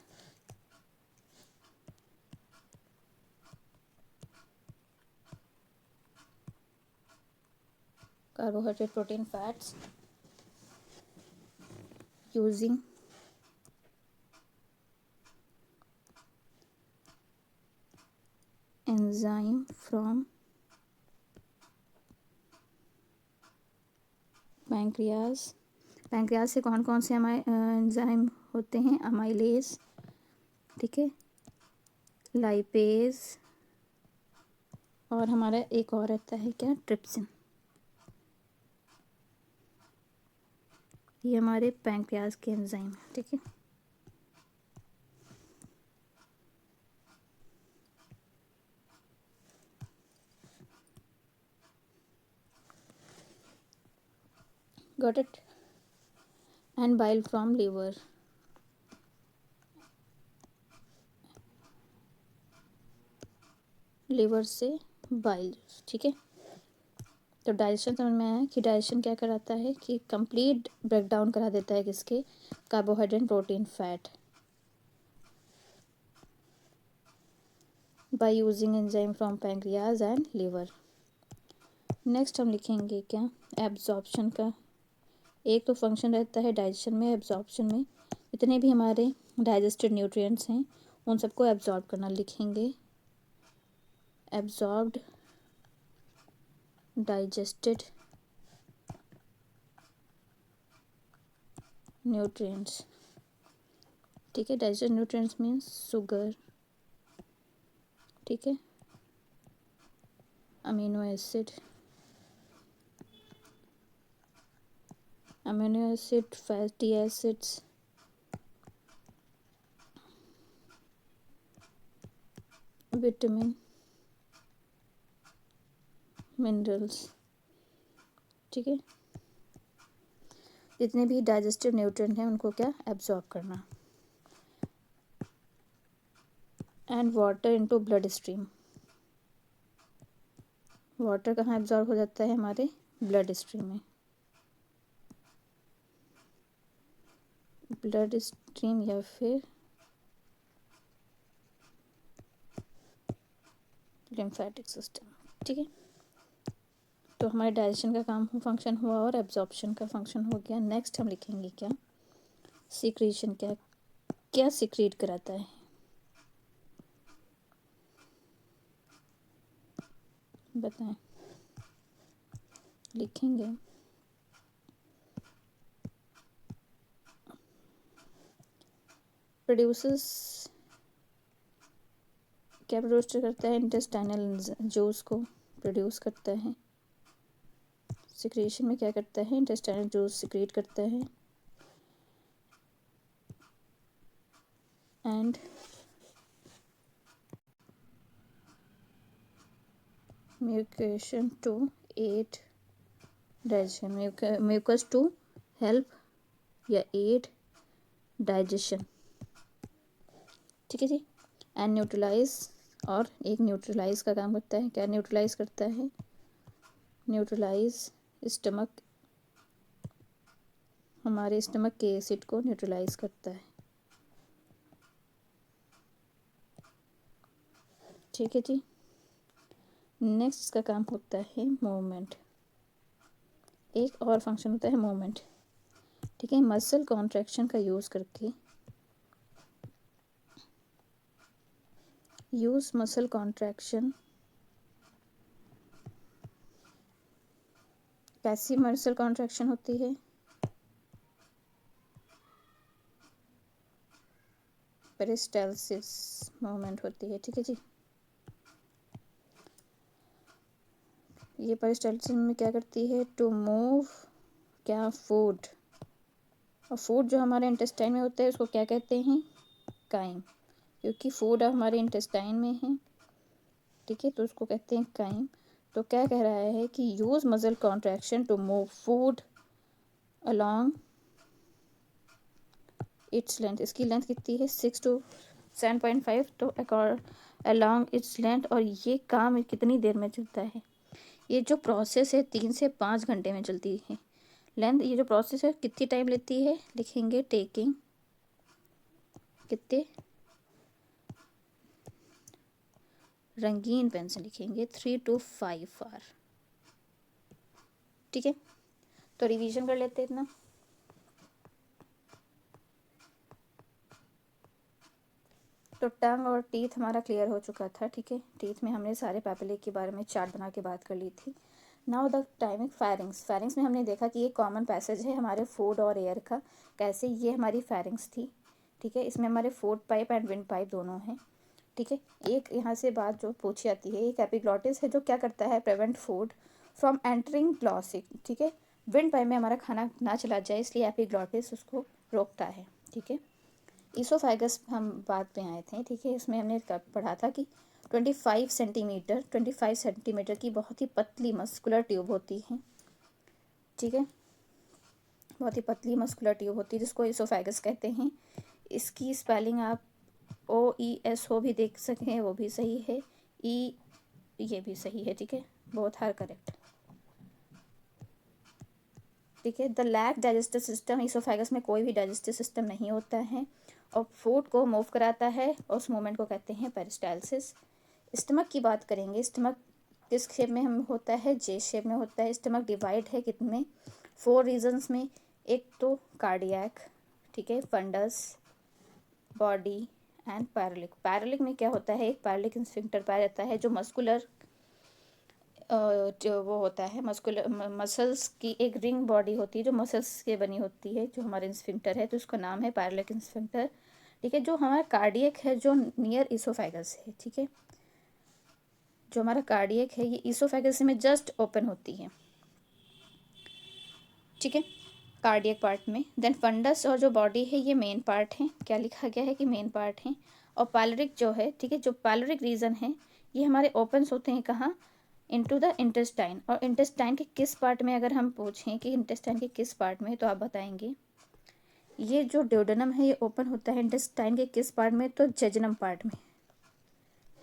carbohydrate, protein, fats using enzyme from pancreas. Pancreas से कौन कौन से एंजाइम होते हैं? अमाइलेज, ठीक है, लाइपेज, और हमारा एक और रहता है क्या? ट्रिप्सिन। ये हमारे पैंक्रियाज के एंजाइम है, ठीक है। Got it. And bile from liver, liver से बाइल, ठीक है। तो डाइजेशन समझ में आया कि डाइजेशन क्या कराता है कि कंप्लीट ब्रेकडाउन करा देता है किसके? Carbohydrate, protein, fat, by using enzyme from pancreas and liver. Next हम लिखेंगे क्या? एब्जॉर्प्शन का एक तो फंक्शन रहता है डाइजेशन में, एब्जॉर्प्शन में, जितने भी हमारे डाइजेस्टेड न्यूट्रिएंट्स हैं उन सबको एब्जॉर्ब करना। लिखेंगे एब्जॉर्ब्ड डाइजेस्टेड न्यूट्रिएंट्स। ठीक है, डाइजेस्टेड न्यूट्रिएंट्स मीन्स शुगर, ठीक है, amino acid, fatty acids, vitamin, minerals. ठीक है, जितने भी डाइजेस्टिव न्यूट्रिएंट हैं उनको क्या एब्जॉर्ब करना। And water into blood stream. Water कहाँ एब्जॉर्ब हो जाता है? हमारे ब्लड स्ट्रीम में। ब्लड स्ट्रीम या फिर लिम्फेटिक सिस्टम। ठीक है, तो हमारे डाइजेशन का काम फंक्शन हुआ और एब्जॉर्प्शन का फंक्शन हो गया। नेक्स्ट हम लिखेंगे क्या? सीक्रेशन। क्या क्या सीक्रेट कराता है? बताएं। लिखेंगे प्रोड्यूसेस। क्या प्रोड्यूस करता है? इंटेस्टाइनल जूस को प्रोड्यूस करता है। सिक्रेशन में क्या करता है? इंटेस्टाइनल जूस सिक्रेट करता है। And mucation to aid digestion. Mucus to help या एड डाइजेशन। ठीक है जी। एंड न्यूट्रलाइज, और एक न्यूट्रलाइज का काम करता है। क्या न्यूट्रलाइज करता है? न्यूट्रलाइज स्टमक, हमारे स्टमक के एसिड को न्यूट्रलाइज करता है। ठीक है जी। नेक्स्ट इसका काम होता है मूवमेंट। एक और फंक्शन होता है मूवमेंट। ठीक है, मसल कॉन्ट्रैक्शन का यूज़ करके, यूज़ मसल कॉन्ट्रैक्शन। कैसी मसल कॉन्ट्रैक्शन होती है? पेरिस्टाल्सिस मूवमेंट होती है। ठीक है जी। ये पेरिस्टाल्सिस में क्या करती है? टू मूव क्या? फूड। और फूड जो हमारे इंटेस्टाइन में होता है उसको क्या कहते हैं? काइम। क्योंकि फूड हमारे इंटेस्टाइन में है, ठीक है, तो उसको कहते हैं काइम। तो क्या कह रहा है कि use muscle contraction to move food along its length. इसकी लेंथ कितनी है? 6 to 7.5, तो अलॉन्ग इट्स लेंथ। और ये काम कितनी देर में चलता है? ये जो प्रोसेस है 3 से 5 घंटे में चलती है। लेंथ, ये जो प्रोसेस है कितनी टाइम लेती है? लिखेंगे टेकिंग कितने, रंगीन पेन से लिखेंगे 3 to 5 आवर। ठीक है, तो रिवीजन कर लेते हैं इतना। तो टंग और टीथ हमारा क्लियर हो चुका था। ठीक है, टीथ में हमने सारे पैपिले के बारे में चार्ट बना के बात कर ली थी। Now the timing pharynx. Pharynx में हमने देखा कि ये कॉमन पैसेज है हमारे फूड और एयर का। कैसे? ये हमारी फेरिंग्स थी। ठीक है, इसमें हमारे food pipe and wind pipe दोनों हैं। ठीक है, एक यहाँ से बात जो पूछी जाती है, एक एपिग्लॉटिस है जो क्या करता है? Prevent food from entering glottis. ठीक है, विंड पाइप में हमारा खाना ना चला जाए इसलिए एपिग्लॉटिस उसको रोकता है। ठीक है, ईसोफेगस हम बात पे आए थे। ठीक है, इसमें हमने पढ़ा था कि 25 सेंटीमीटर की बहुत ही पतली मस्कुलर ट्यूब होती है। ठीक है, बहुत ही पतली मस्कुलर ट्यूब होती है जिसको ईसोफेगस कहते हैं। इसकी स्पेलिंग आप OESO भी देख सकें, वो भी सही है। ई, ये भी सही है। ठीक है, बोथ आर करेक्ट। ठीक है, the lack digestive system. Oesophagus में कोई भी डाइजेस्टिव सिस्टम नहीं होता है और फूड को मूव कराता है और उस मूवमेंट को कहते हैं पेरिस्टाल्सिस। स्टमक की बात करेंगे। स्टमक किस शेप में हम होता है? जे शेप में होता है। स्टमक डिवाइड है कितने? 4 रीजन्स में। एक तो कार्डियक, ठीक है, फंडस, बॉडी एंड पैरालिक। पैरालिक में क्या होता है, एक पैरालिक स्फिंक्टर पाया जाता है जो मस्कुलर जो वो होता है मस्कुलर मसल्स की एक रिंग बॉडी होती है जो मसल्स के बनी होती है, जो हमारे स्फिंक्टर है, तो उसका नाम है पैरालिक स्फिंक्टर, ठीक है। जो हमारा कार्डियक है जो नियर इसोफेगस है, ठीक है, जो हमारा कार्डियक है ये इसोफेगस में जस्ट ओपन होती है, ठीक है, कार्डियक पार्ट में। देन फंडस और जो बॉडी है ये मेन पार्ट है, क्या लिखा गया है कि मेन पार्ट है। और पैलोरिक जो है, ठीक है, जो पैलोरिक रीजन है ये हमारे ओपन्स होते हैं कहाँ, इनटू द इंटेस्टाइन। और इंटेस्टाइन के किस पार्ट में, अगर हम पूछें कि इंटेस्टाइन के किस पार्ट में, तो आप बताएंगे ये जो ड्यूडेनम है ये ओपन होता है इंटेस्टाइन के किस पार्ट में, तो जेजुनम पार्ट में,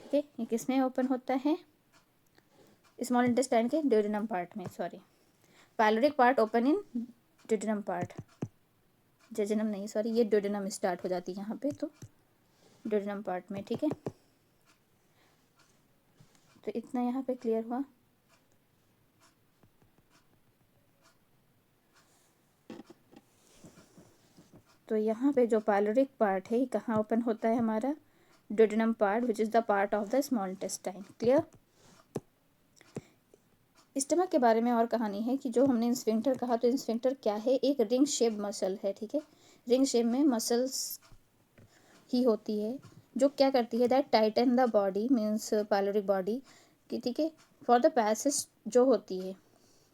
ठीक है। ये किस में ओपन होता है, स्मॉल इंटेस्टाइन के ड्यूडेनम पार्ट में, sorry, pyloric part open in duodenum part, jejunum नहीं, सॉरी, ये ड्यूडेनम स्टार्ट हो जाती है यहाँ पे, तो ड्यूडेनम पार्ट में, ठीक है। तो इतना यहाँ पे क्लियर हुआ। तो यहाँ पे जो पैलोरिक पार्ट है कहाँ ओपन होता है हमारा, duodenum part which is the part of the small intestine, clear. Stomach के बारे में और कहानी है कि जो हमने स्फिंक्टर कहा, तो स्फिंक्टर क्या है, एक रिंग शेप मसल है, ठीक है, रिंग शेप में मसल्स ही होती है जो क्या करती है, that Titan the body means pyloric body की, ठीक है, फॉर द पैसेज जो होती है,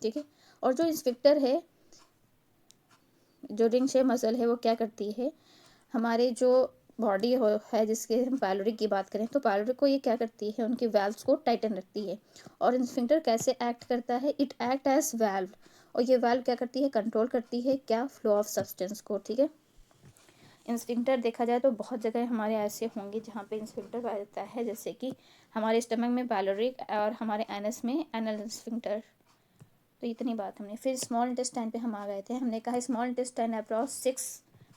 ठीक है। और जो स्फिंक्टर है, जो रिंग शेप मसल है वो क्या करती है, हमारे जो बॉडी है जिसके हम पैलोरिक की बात करें, तो पैलोरिक को ये क्या करती है, उनकी वाल्व्स को टाइटन रखती है। और स्फिंक्टर कैसे एक्ट करता है, इट एक्ट एज वाल्व, और ये वाल्व क्या करती है, कंट्रोल करती है क्या, फ्लो ऑफ सब्सटेंस को, ठीक है। स्फिंक्टर देखा जाए तो बहुत जगह हमारे ऐसे होंगे जहाँ पे स्फिंक्टर पाया जाता है, जैसे कि हमारे स्टमक में पैलोरिक और हमारे एनस में एनल स्फिंक्टर। तो इतनी बात हमने, फिर स्मॉल इंटेस्टाइन पे हम आ गए थे। हमने कहा स्मॉल इंटेस्टाइन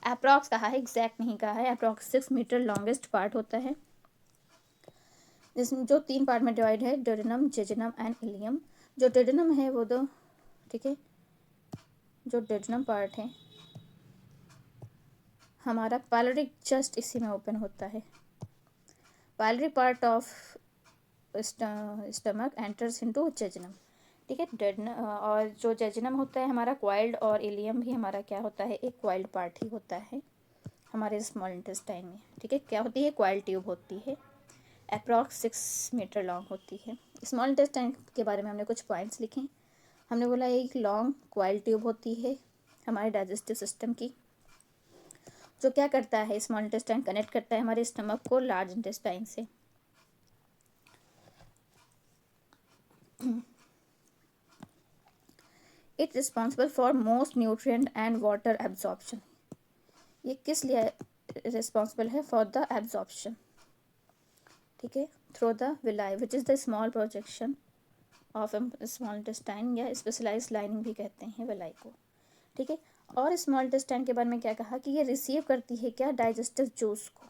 अप्रॉक्स कहा है, एग्जैक्ट नहीं कहा है, अप्रॉक्स 6 मीटर लॉन्गेस्ट पार्ट होता है, जिसमें जो 3 पार्ट में डिवाइड है, ड्यूडेनम, जेजुनम एंड इलियम। जो ड्यूडेनम है वो दो, ठीक है, जो ड्यूडेनम पार्ट है हमारा पैलोरिक जस्ट इसी में ओपन होता है। Pyloric part of stomach enters into jejunum, ठीक है। और जो जेजुनम होता है हमारा क्वाइल्ड, और इलियम भी हमारा क्या होता है, एक क्वाइल्ड पार्ट ही होता है हमारे स्मॉल इंटेस्टाइन में, ठीक है। क्या होती है, क्वाइल्ड ट्यूब होती है, अप्रॉक्स 6 मीटर लॉन्ग होती है। स्मॉल इंटेस्टाइन के बारे में हमने कुछ पॉइंट्स लिखे। हमने बोला एक लॉन्ग क्वाइल्ड ट्यूब होती है हमारे डाइजेस्टिव सिस्टम की, जो क्या करता है, स्मॉल इंटेस्टाइन कनेक्ट करता है हमारे स्टमक को लार्ज इंटेस्टाइन से। It responsible for most nutrient and water absorption. ये किस लिए रिस्पॉन्सिबल है, फॉर द एब्जॉर्प्शन, ठीक है, through the villi which is the small projection of small intestine, या स्पेशलाइज लाइनिंग भी कहते हैं विलाई को, ठीक है। और स्मॉल इंटेस्टाइन के बारे में क्या कहा कि ये रिसीव करती है क्या, डाइजेस्टिव जूस को,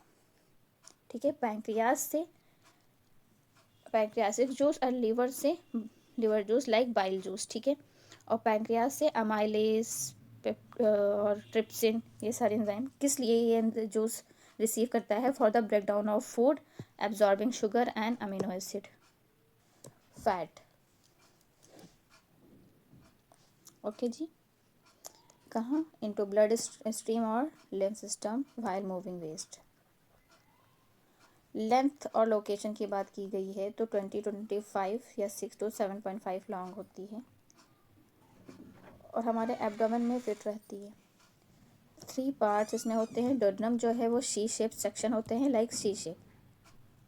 ठीक है, पैंक्रियाज से, पैंक्रियासिक जूस, और लिवर से liver juice like bile juice, ठीक है। और पैंक्रियाज से अमाइलेज और ट्रिप्सिन, ये सारे एंजाइम किस लिए ये जूस रिसीव करता है, for the break down of food, absorbing sugar and amino acid, fat, okay जी। कहाँ, इनटू ब्लड स्ट्रीम और lymph system while moving waste. Length और लोकेशन की बात की गई है तो 20-25 या 6 to 7.5 लॉन्ग होती है, और हमारे एब्डोमेन में फिट रहती है। 3 पार्ट्स इसमें होते हैं। डोडनम जो है वो सी शेप सेक्शन होते हैं, लाइक सी शेप,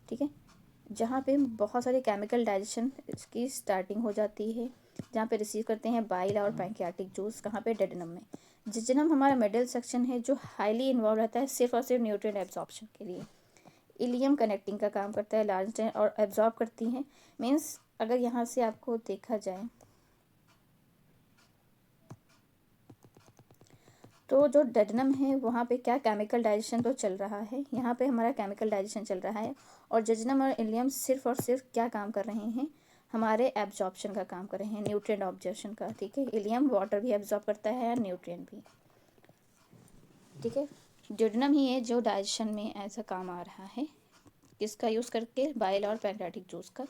ठीक है, जहाँ पे बहुत सारे केमिकल डाइजेशन इसकी स्टार्टिंग हो जाती है, जहाँ पे रिसीव करते हैं बाइल और पैंक्रियाटिक जूस, कहाँ पे, डेडनम में। जिजनम हमारा मिडिल सेक्शन है जो हाईली इन्वॉल्व रहता है सिर्फ और सिर्फ न्यूट्रिएंट एब्जॉर्प्शन के लिए। इलियम कनेक्टिंग का काम करता है लार्ज और एब्जॉर्ब करती हैं, मीन्स अगर यहाँ से आपको देखा जाए तो जो डेडनम है वहाँ पे क्या केमिकल डाइजेशन तो चल रहा है, यहाँ पे हमारा केमिकल डाइजेशन चल रहा है, और जेजुनम और इलियम सिर्फ और सिर्फ क्या काम कर रहे हैं, हमारे एब्जॉर्प्शन का काम कर रहे हैं, न्यूट्रिएंट ऑब्जर्प्शन का, ठीक है। इलियम वाटर भी एब्जॉर्ब करता है और न्यूट्रिएंट भी। ठीक है। ड्यूडेनम ही है जो डाइजेशन में ऐसा काम आ रहा है, किसका यूज़ करके, बाइल और पैनक्रियाटिक जूस का।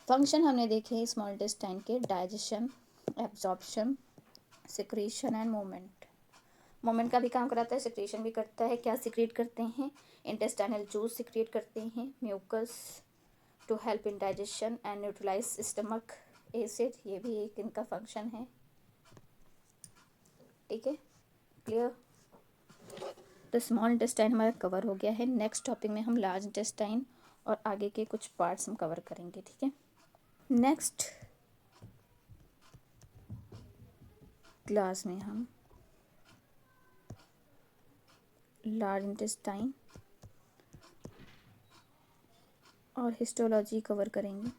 फंक्शन हमने देखे स्मॉल इंटेस्टाइन के, digestion, absorption, secretion and movement. Movement का भी काम कराता है, सिक्रीशन भी करता है। क्या सिक्रीट करते हैं, इंटेस्टाइनल जूस सिक्रीट करते हैं, mucus to help in digestion and neutralise stomach acid, ये भी एक इनका फंक्शन है। ठीक है, क्लियर। तो स्मॉल इंटेस्टाइन हमारा कवर हो गया है। नेक्स्ट टॉपिक में हम लार्ज इंटेस्टाइन और आगे के कुछ पार्ट्स हम कवर करेंगे। ठीक है, नेक्स्ट क्लास में हम लार्ज इंटेस्टाइन और हिस्टोलॉजी कवर करेंगे,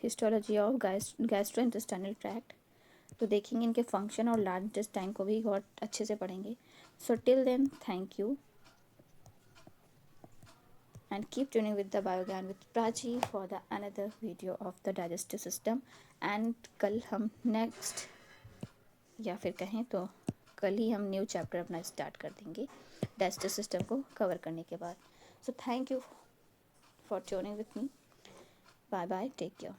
histology of gastro intestinal tract. तो देखेंगे इनके फंक्शन और लार्ज इंटेस्टाइन को भी बहुत अच्छे से पढ़ेंगे। So till then, thank you and keep tuning with the Biogan with Prachi for the another video of the digestive system। and कल हम नेक्स्ट, या फिर कहें तो कल ही हम न्यू चैप्टर अपना स्टार्ट कर देंगे डाइजेस्टिव सिस्टम को कवर करने के बाद। So thank you for tuning with me, bye bye, take care.